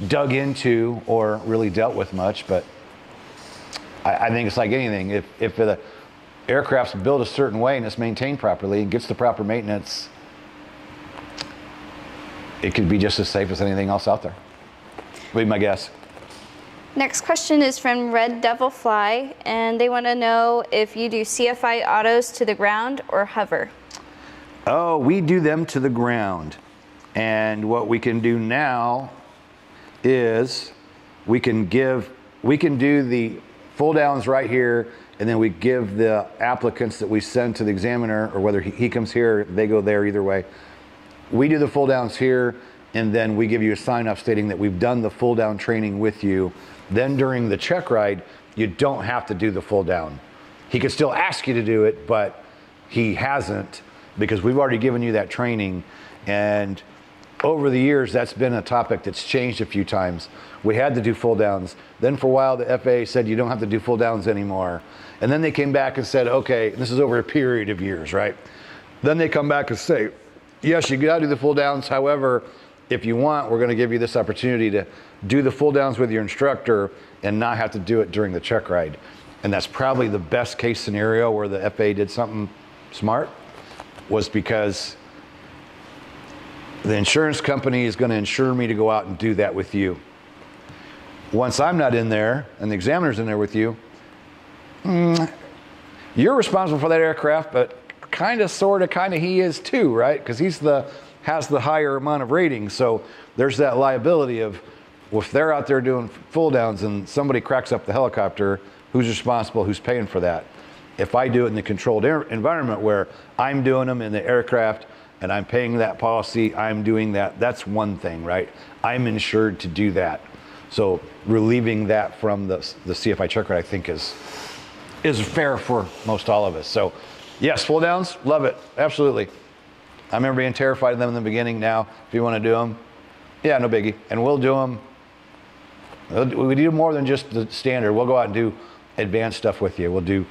dug into or really dealt with much, but I think it's like anything. If the aircraft's built a certain way and it's maintained properly and gets the proper maintenance, it could be just as safe as anything else out there. Would be my guess. Next question is from Red Devil Fly, and they want to know if you do CFI Autos to the ground or hover. Oh, we do them to the ground. And what we can do now is we can do the full downs right here, and then we give the applicants that we send to the examiner, or whether he comes here, they go there, either way. We do the full downs here, and then we give you a sign off stating that we've done the full down training with you. Then during the check ride, you don't have to do the full down. He could still ask you to do it, but he hasn't, because we've already given you that training. And over the years, that's been a topic that's changed a few times. We had to do full downs. Then for a while, the FAA said you don't have to do full downs anymore. And then they came back and said, okay, this is over a period of years, right? Then they come back and say, yes, you gotta do the full downs. However, if you want, we're gonna give you this opportunity to do the full downs with your instructor and not have to do it during the check ride. And that's probably the best case scenario where the FAA did something smart, was because the insurance company is gonna insure me to go out and do that with you. Once I'm not in there and the examiner's in there with you, you're responsible for that aircraft, but kind of, sort of, kind of he is too, right? Because has the higher amount of ratings. So there's that liability of, well, if they're out there doing full downs and somebody cracks up the helicopter, who's responsible, who's paying for that? If I do it in the controlled environment where I'm doing them in the aircraft and I'm paying that policy, I'm doing that, that's one thing, right? I'm insured to do that. So relieving that from the CFI check ride, I think is fair for most all of us. So yes, full downs, love it, absolutely. I remember being terrified of them in the beginning. Now, if you want to do them, yeah, no biggie. And we'll do them. We do more than just the standard. We'll go out and do advanced stuff with you. We'll do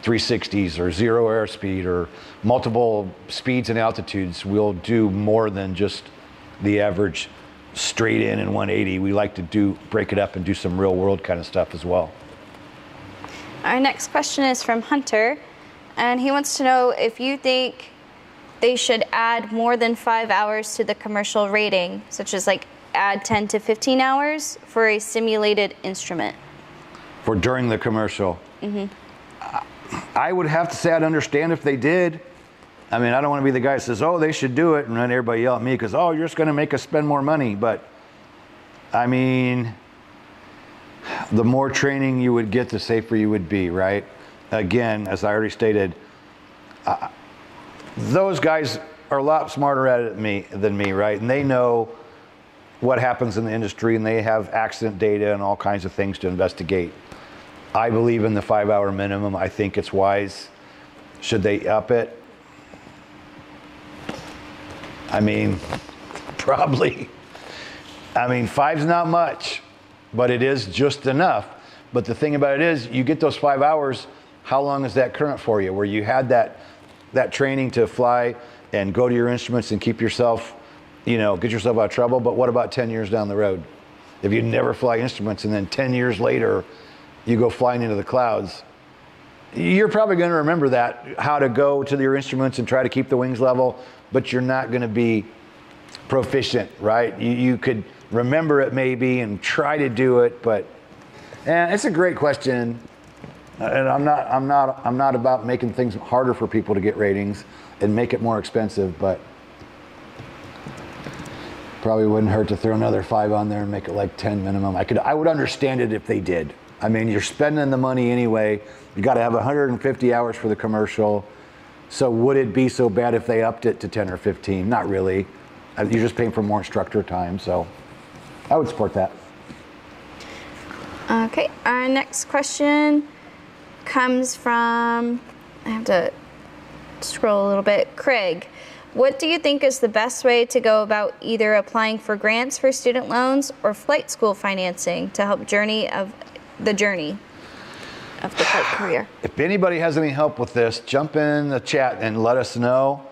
360s or zero airspeed or multiple speeds and altitudes. We'll do more than just the average straight in and 180. We like to break it up and do some real world kind of stuff as well. Our next question is from Hunter, and he wants to know if you think they should add more than 5 hours to the commercial rating, such as like add 10 to 15 hours for a simulated instrument. For during the commercial? Mm-hmm. I would have to say I'd understand if they did. I mean, I don't want to be the guy that says, oh, they should do it, and then everybody yell at me because, oh, you're just going to make us spend more money. But, I mean, the more training you would get, the safer you would be, right? Again, as I already stated, those guys are a lot smarter at it than me, right? And they know what happens in the industry, and they have accident data and all kinds of things to investigate. I believe in the 5 hour minimum. I think it's wise. Should they up it? I mean, probably. I mean, 5's not much, but it is just enough. But the thing about it is, you get those 5 hours, how long is that current for you? Where you had that training to fly and go to your instruments and keep yourself, get yourself out of trouble. But what about 10 years down the road? If you never fly instruments and then 10 years later, you go flying into the clouds, you're probably going to remember that, how to go to your instruments and try to keep the wings level, but you're not going to be proficient, right? You could remember it maybe and try to do it, but it's a great question. And I'm not about making things harder for people to get ratings and make it more expensive, but probably wouldn't hurt to throw another 5 on there and make it like 10 minimum. I would understand it if they did. I mean, you're spending the money anyway. You got to have 150 hours for the commercial. So would it be so bad if they upped it to 10 or 15? Not really. You're just paying for more instructor time, so I would support that. Okay, our next question comes from, I have to scroll a little bit, Craig. What do you think is the best way to go about either applying for grants for student loans or flight school financing to help the journey of the flight career? If anybody has any help with this, jump in the chat and let us know.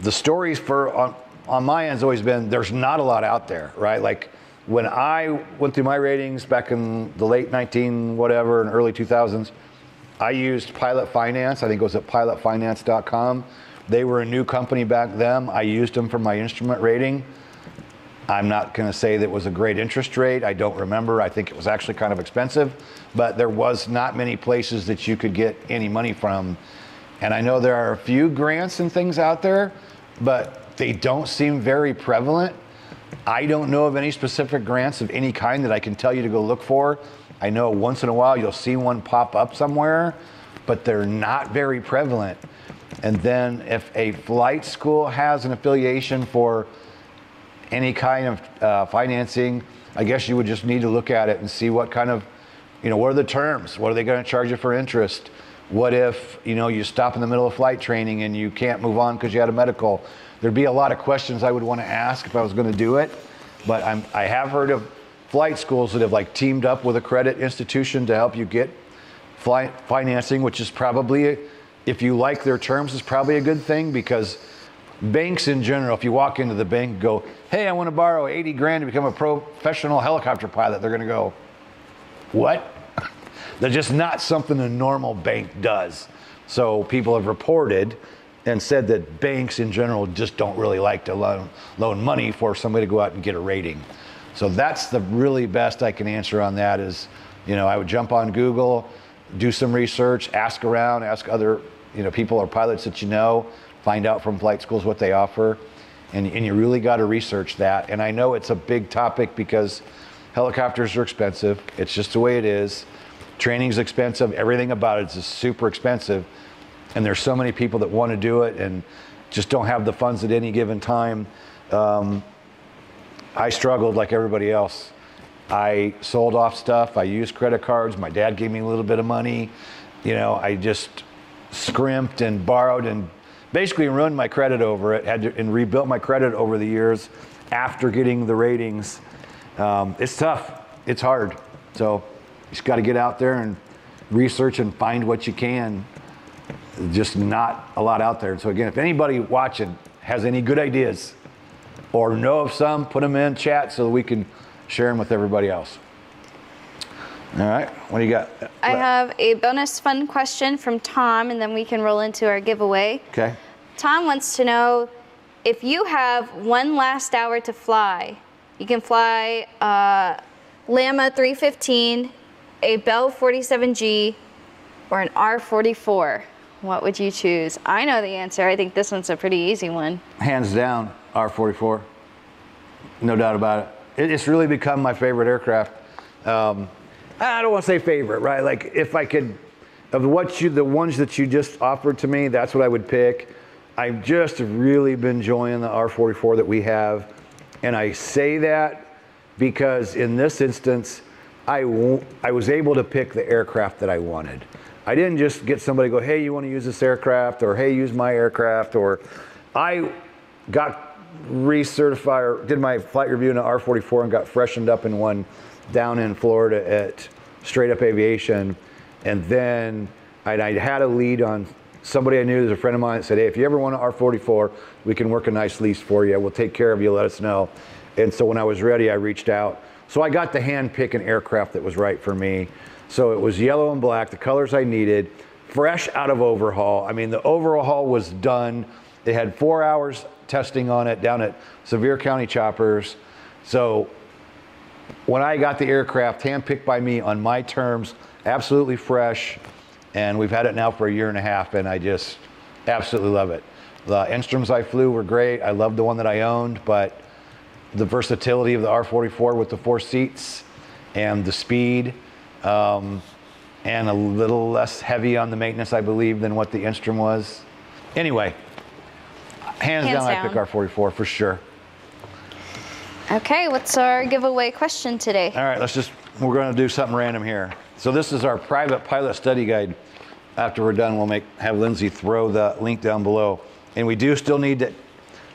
The stories on my end has always been there's not a lot out there, right? Like when I went through my ratings back in the late 19 whatever and early 2000s, I used Pilot Finance. I think it was at pilotfinance.com. They were a new company back then. I used them for my instrument rating. I'm not going to say that it was a great interest rate. I don't remember. I think it was actually kind of expensive, but there was not many places that you could get any money from. And I know there are a few grants and things out there, but they don't seem very prevalent. I don't know of any specific grants of any kind that I can tell you to go look for. I know once in a while you'll see one pop up somewhere, but they're not very prevalent. And then if a flight school has an affiliation for any kind of financing, I guess you would just need to look at it and see what kind of what are the terms? What are they going to charge you for interest? What if, you stop in the middle of flight training and you can't move on because you had a medical? There'd be a lot of questions I would want to ask if I was going to do it. But I have heard of flight schools that have like teamed up with a credit institution to help you get flight financing, which is probably, if you like their terms, is probably a good thing, because banks in general, if you walk into the bank and go, hey, I want to borrow 80 grand to become a professional helicopter pilot, they're going to go, what? They're just not something a normal bank does. So people have reported and said that banks in general just don't really like to loan money for somebody to go out and get a rating. So that's the really best I can answer on that is, I would jump on Google, do some research, ask around, ask other, people or pilots that find out from flight schools what they offer. And you really got to research that. And I know it's a big topic because helicopters are expensive. It's just the way it is. Training's expensive. Everything about it is super expensive. And there's so many people that want to do it and just don't have the funds at any given time. I struggled like everybody else. I sold off stuff. I used credit cards. My dad gave me a little bit of money. I just scrimped and borrowed and basically ruined my credit over it. And rebuilt my credit over the years after getting the ratings. It's tough. It's hard. So you just got to get out there and research and find what you can. Just not a lot out there. So again, if anybody watching has any good ideas or know of some, put them in chat so that we can share them with everybody else. All right, what do you got? I have a bonus fun question from Tom, and then we can roll into our giveaway. Okay. Tom wants to know, if you have one last hour to fly, you can fly Lama 315, a Bell 47G, or an R44. What would you choose? I know the answer. I think this one's a pretty easy one. Hands down, R44. No doubt about it. It's really become my favorite aircraft. I don't want to say favorite, right? Like if I could, of the ones that you just offered to me, that's what I would pick. I've just really been enjoying the R44 that we have. And I say that because in this instance, I was able to pick the aircraft that I wanted. I didn't just get somebody to go, hey, you want to use this aircraft, or hey, use my aircraft, or I got recertified or did my flight review in an R44 and got freshened up in one down in Florida at Straight Up Aviation. And then I had a lead on somebody I knew, there's a friend of mine that said, hey, if you ever want an R44, we can work a nice lease for you. We'll take care of you, let us know. And so when I was ready, I reached out. So I got to hand pick an aircraft that was right for me. So it was yellow and black, the colors I needed, fresh out of overhaul. I mean, the overhaul was done. It had 4 hours testing on it down at Sevier County Choppers. So when I got the aircraft handpicked by me on my terms, absolutely fresh, and we've had it now for 1.5 years, and I just absolutely love it. The instruments I flew were great. I loved the one that I owned, but the versatility of the R44 with the 4 seats and the speed, and a little less heavy on the maintenance, I believe, than what the Instrum was. Anyway, hands down, I pick R44 for sure. Okay, what's our giveaway question today? All right, we're going to do something random here. So this is our private pilot study guide. After we're done, we'll have Lindsay throw the link down below. And we do still need to,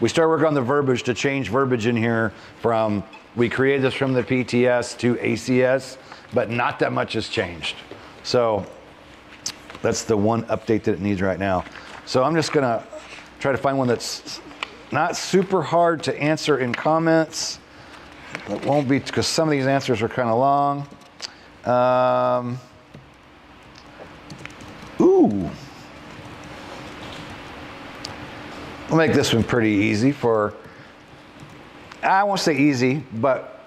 we start working on the verbiage to change verbiage in here from, we created this from the PTS to ACS, but not that much has changed. So that's the one update that it needs right now. So I'm just gonna try to find one that's not super hard to answer in comments. It won't be, because some of these answers are kind of long. We'll make this one pretty easy I won't say easy, but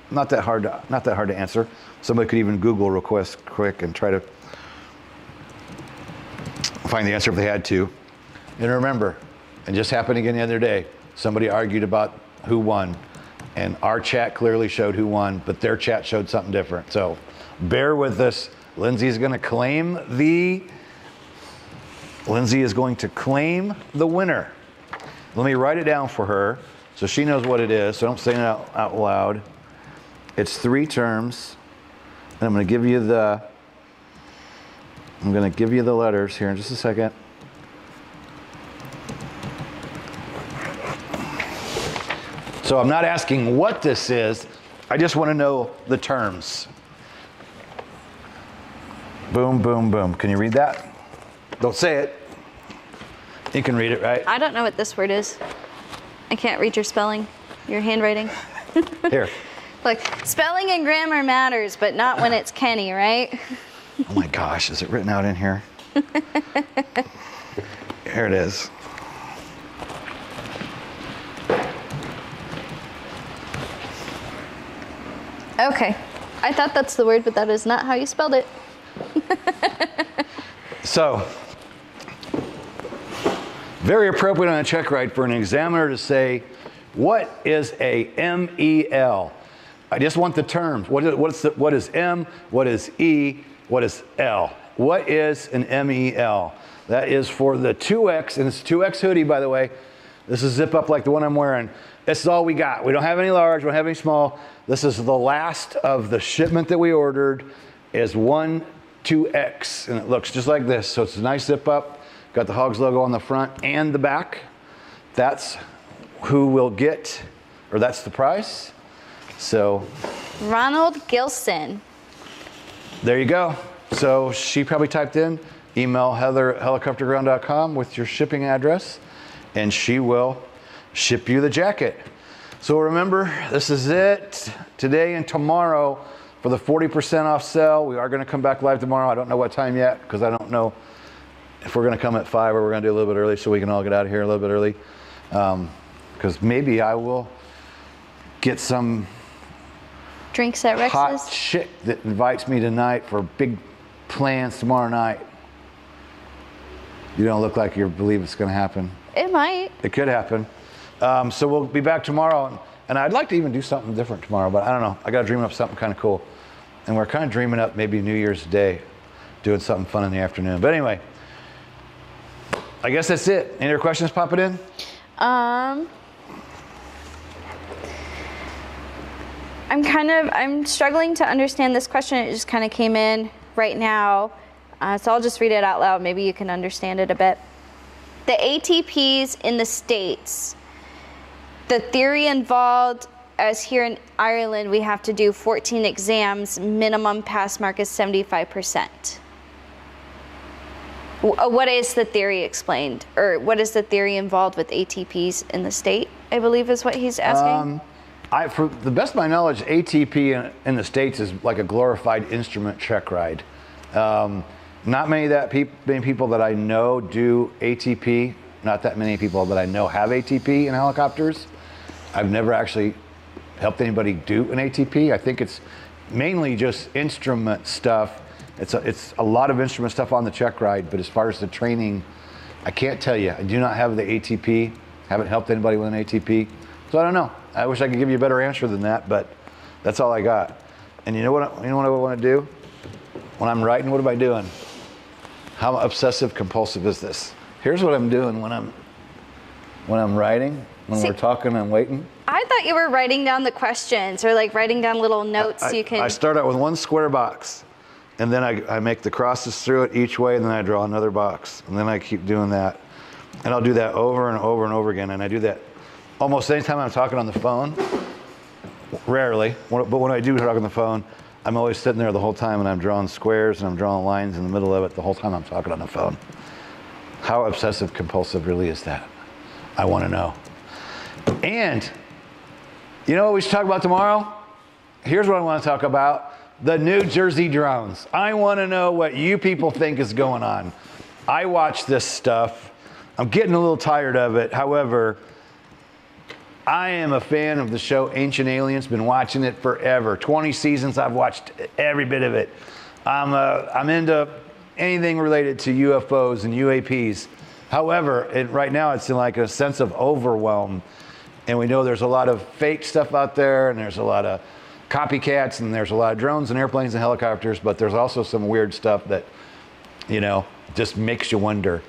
not that hard to answer. Somebody could even Google real quick and try to find the answer if they had to. And remember, it just happened again the other day. Somebody argued about who won, and our chat clearly showed who won, but their chat showed something different. So bear with us. Lindsay is going to claim the winner. Let me write it down for her so she knows what it is, so don't say it out loud. It's 3 terms. And I'm going to give you the letters here in just a second. So I'm not asking what this is. I just want to know the terms. Boom, boom, boom. Can you read that? Don't say it. You can read it, right? I don't know what this word is. I can't read your spelling, your handwriting. Here. Look, spelling and grammar matters, but not when it's Kenny, right? Oh my gosh, is it written out in here? Here it is. Okay. I thought that's the word, but that is not how you spelled it. So, very appropriate on a check ride for an examiner to say, what is a MEL? I just want the terms. What is M? What is E? What is L? What is an MEL? That is for the 2X, and it's a 2X hoodie, by the way. This is zip up like the one I'm wearing. This is all we got. We don't have any large, we don't have any small. This is the last of the shipment that we ordered is 2X, and it looks just like this. So it's a nice zip up. Got the Hogs logo on the front and the back. That's who will get, or that's the price. So Ronald Gilson. there you go. So she probably typed in, email heather@helicopterground.com with your shipping address, and she will ship you the jacket. So remember, this is it today and tomorrow for the 40% off sale. We are going to come back live tomorrow. I don't know what time yet because I don't know if we're going to come at 5 or we're going to do a little bit early so we can all get out of here a little bit early. Because maybe I will get some Drinks at Rex's. hot chick that invites me tonight for big plans tomorrow night. You don't look like you believe it's going to happen. It might. It could happen. So we'll be back tomorrow. And I'd like to even do something different tomorrow, but I don't know. I got to dream up something kind of cool. And we're kind of dreaming up maybe New Year's Day, doing something fun in the afternoon. But anyway, I guess that's it. Any other questions popping in? I'm struggling to understand this question. It just kind of came in right now. So I'll just read it out loud. Maybe you can understand it a bit. The ATPs in the States, the theory involved, as here in Ireland, we have to do 14 exams, minimum pass mark is 75%. What is the theory explained? Or what is the theory involved with ATPs in the state, I believe is what he's asking? For the best of my knowledge, ATP in the States is like a glorified instrument check ride. Not many people that I know do ATP. Not that many people that I know have ATP in helicopters. I've never actually helped anybody do an ATP. I think it's mainly just instrument stuff. It's a lot of instrument stuff on the check ride, but as far as the training, I can't tell you. I do not have the ATP. Haven't helped anybody with an ATP. So I don't know. I wish I could give you a better answer than that, but that's all I got. And you know what I want to do? When I'm writing, what am I doing? How obsessive compulsive is this? Here's what I'm doing when I'm writing, when we're talking and waiting. I thought you were writing down the questions or like writing down little notes you can. I start out with one square box, and then I make the crosses through it each way, and then I draw another box, and then I keep doing that. And I'll do that over and over and over again, and I do that almost anytime I'm talking on the phone. Rarely, but when I do talk on the phone, I'm always sitting there the whole time and I'm drawing squares and I'm drawing lines in the middle of it the whole time I'm talking on the phone. How obsessive compulsive really is that? I want to know. And you know what we should talk about tomorrow? Here's what I want to talk about. The New Jersey drones. I want to know what you people think is going on. I watch this stuff. I'm getting a little tired of it. However, I am a fan of the show Ancient Aliens, been watching it forever. 20 seasons, I've watched every bit of it. I'm into anything related to UFOs and UAPs. However, right now it's in like a sense of overwhelm. And we know there's a lot of fake stuff out there, and there's a lot of copycats, and there's a lot of drones and airplanes and helicopters, but there's also some weird stuff that, just makes you wonder.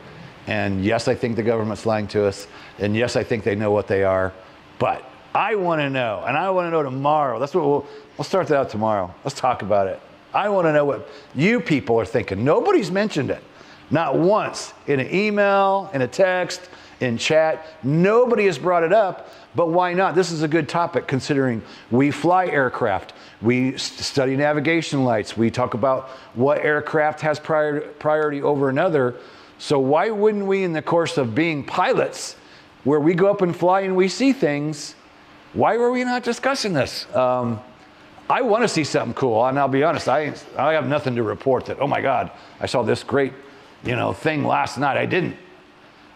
And yes, I think the government's lying to us. And yes, I think they know what they are. But I want to know, and I want to know tomorrow. That's what we'll start that out tomorrow. Let's talk about it. I want to know what you people are thinking. Nobody's mentioned it. Not once in an email, in a text, in chat. Nobody has brought it up, but why not? This is a good topic considering we fly aircraft. We study navigation lights. We talk about what aircraft has priority over another. So why wouldn't we, in the course of being pilots, where we go up and fly and we see things, why were we not discussing this? I want to see something cool, and I'll be honest, I have nothing to report that, oh my God, I saw this great, thing last night. I didn't.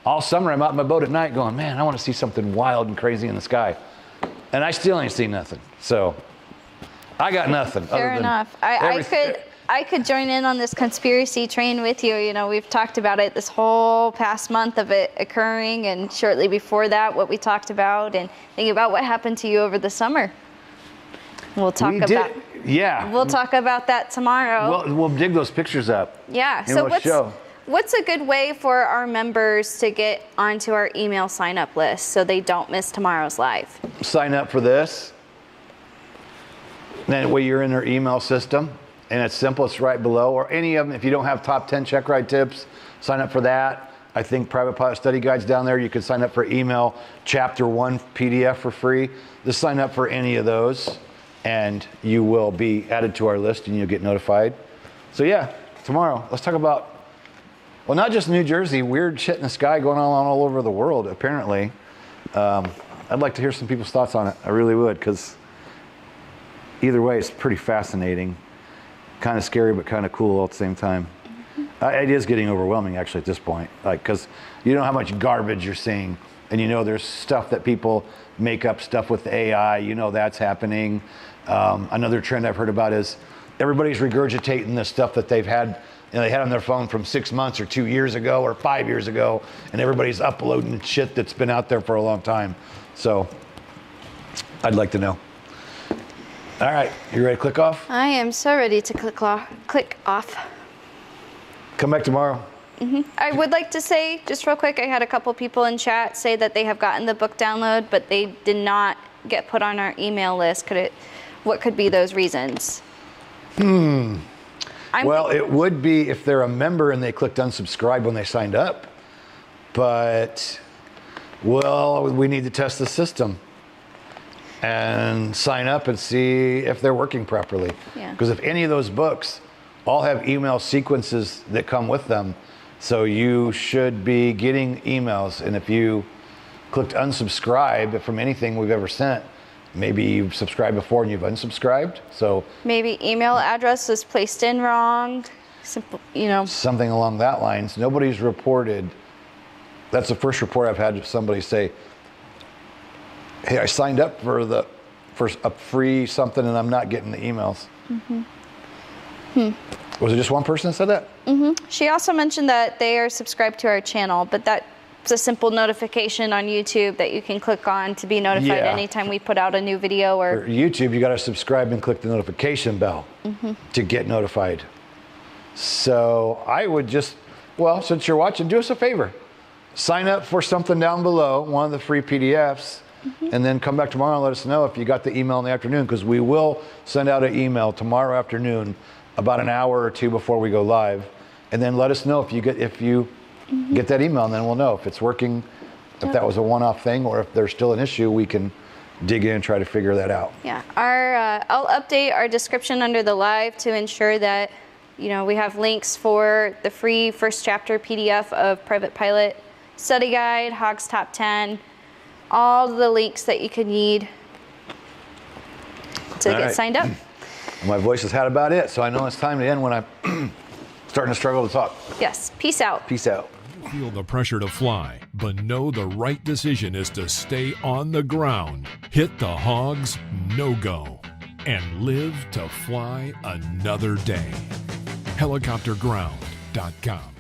All summer I'm out in my boat at night going, man, I want to see something wild and crazy in the sky. And I still ain't seen nothing. So I got nothing. Fair enough. I could join in on this conspiracy train with you. We've talked about it this whole past month of it occurring, and shortly before that, what we talked about, and thinking about what happened to you over the summer. We'll talk about that tomorrow. We'll dig those pictures up. Yeah. So what's a good way for our members to get onto our email sign-up list so they don't miss tomorrow's live? Sign up for this. That way you're in their email system, and it's simple. It's right below. Or any of them, if you don't have top 10 check ride tips, sign up for that. I think Private Pilot Study Guide's down there. You can sign up for email chapter 1 PDF for free. Just sign up for any of those, and you will be added to our list and you'll get notified. So yeah, tomorrow, let's talk about, well, not just New Jersey, weird shit in the sky going on all over the world, apparently. I'd like to hear some people's thoughts on it. I really would, because either way, it's pretty fascinating. Kind of scary, but kind of cool all at the same time. It is getting overwhelming, actually, at this point. Because you know how much garbage you're seeing, and there's stuff that people make up stuff with AI. That's happening. Another trend I've heard about is everybody's regurgitating the stuff that they've had, they had on their phone from 6 months or 2 years ago or 5 years ago, and everybody's uploading shit that's been out there for a long time. So I'd like to know. All right, you ready to click off? I am so ready to click off. Come back tomorrow. I would like to say, just real quick, I had a couple people in chat say that they have gotten the book download, but they did not get put on our email list. What could be those reasons? Well, it would be if they're a member and they clicked unsubscribe when they signed up. But, we need to test the system and sign up and see if they're working properly. Because if any of those books all have email sequences that come with them, so you should be getting emails. And if you clicked unsubscribe from anything we've ever sent, maybe you've subscribed before and you've unsubscribed. So maybe email address was placed in wrong. Simple, something along that lines. Nobody's reported. That's the first report I've had somebody say, hey, I signed up for a free something and I'm not getting the emails. Was it just one person that said that? She also mentioned that they are subscribed to our channel, but that's a simple notification on YouTube that you can click on to be notified anytime we put out a new video. For YouTube, you got to subscribe and click the notification bell to get notified. So I would just, since you're watching, do us a favor. Sign up for something down below, one of the free PDFs, and then come back tomorrow and let us know if you got the email in the afternoon, because we will send out an email tomorrow afternoon about an hour or two before we go live, and then let us know if you get that email, and then we'll know if it's working, if that was a one-off thing, or if there's still an issue. We can dig in and try to figure that out. Yeah, I'll update our description under the live to ensure that we have links for the free first chapter PDF of Private Pilot Study Guide, Hog's Top 10, all the links that you could need to get signed up. My voice has had about it, so I know it's time to end when I'm starting to struggle to talk. Yes, peace out. Peace out. Feel the pressure to fly, but know the right decision is to stay on the ground, hit the hogs, no-go, and live to fly another day. Helicopterground.com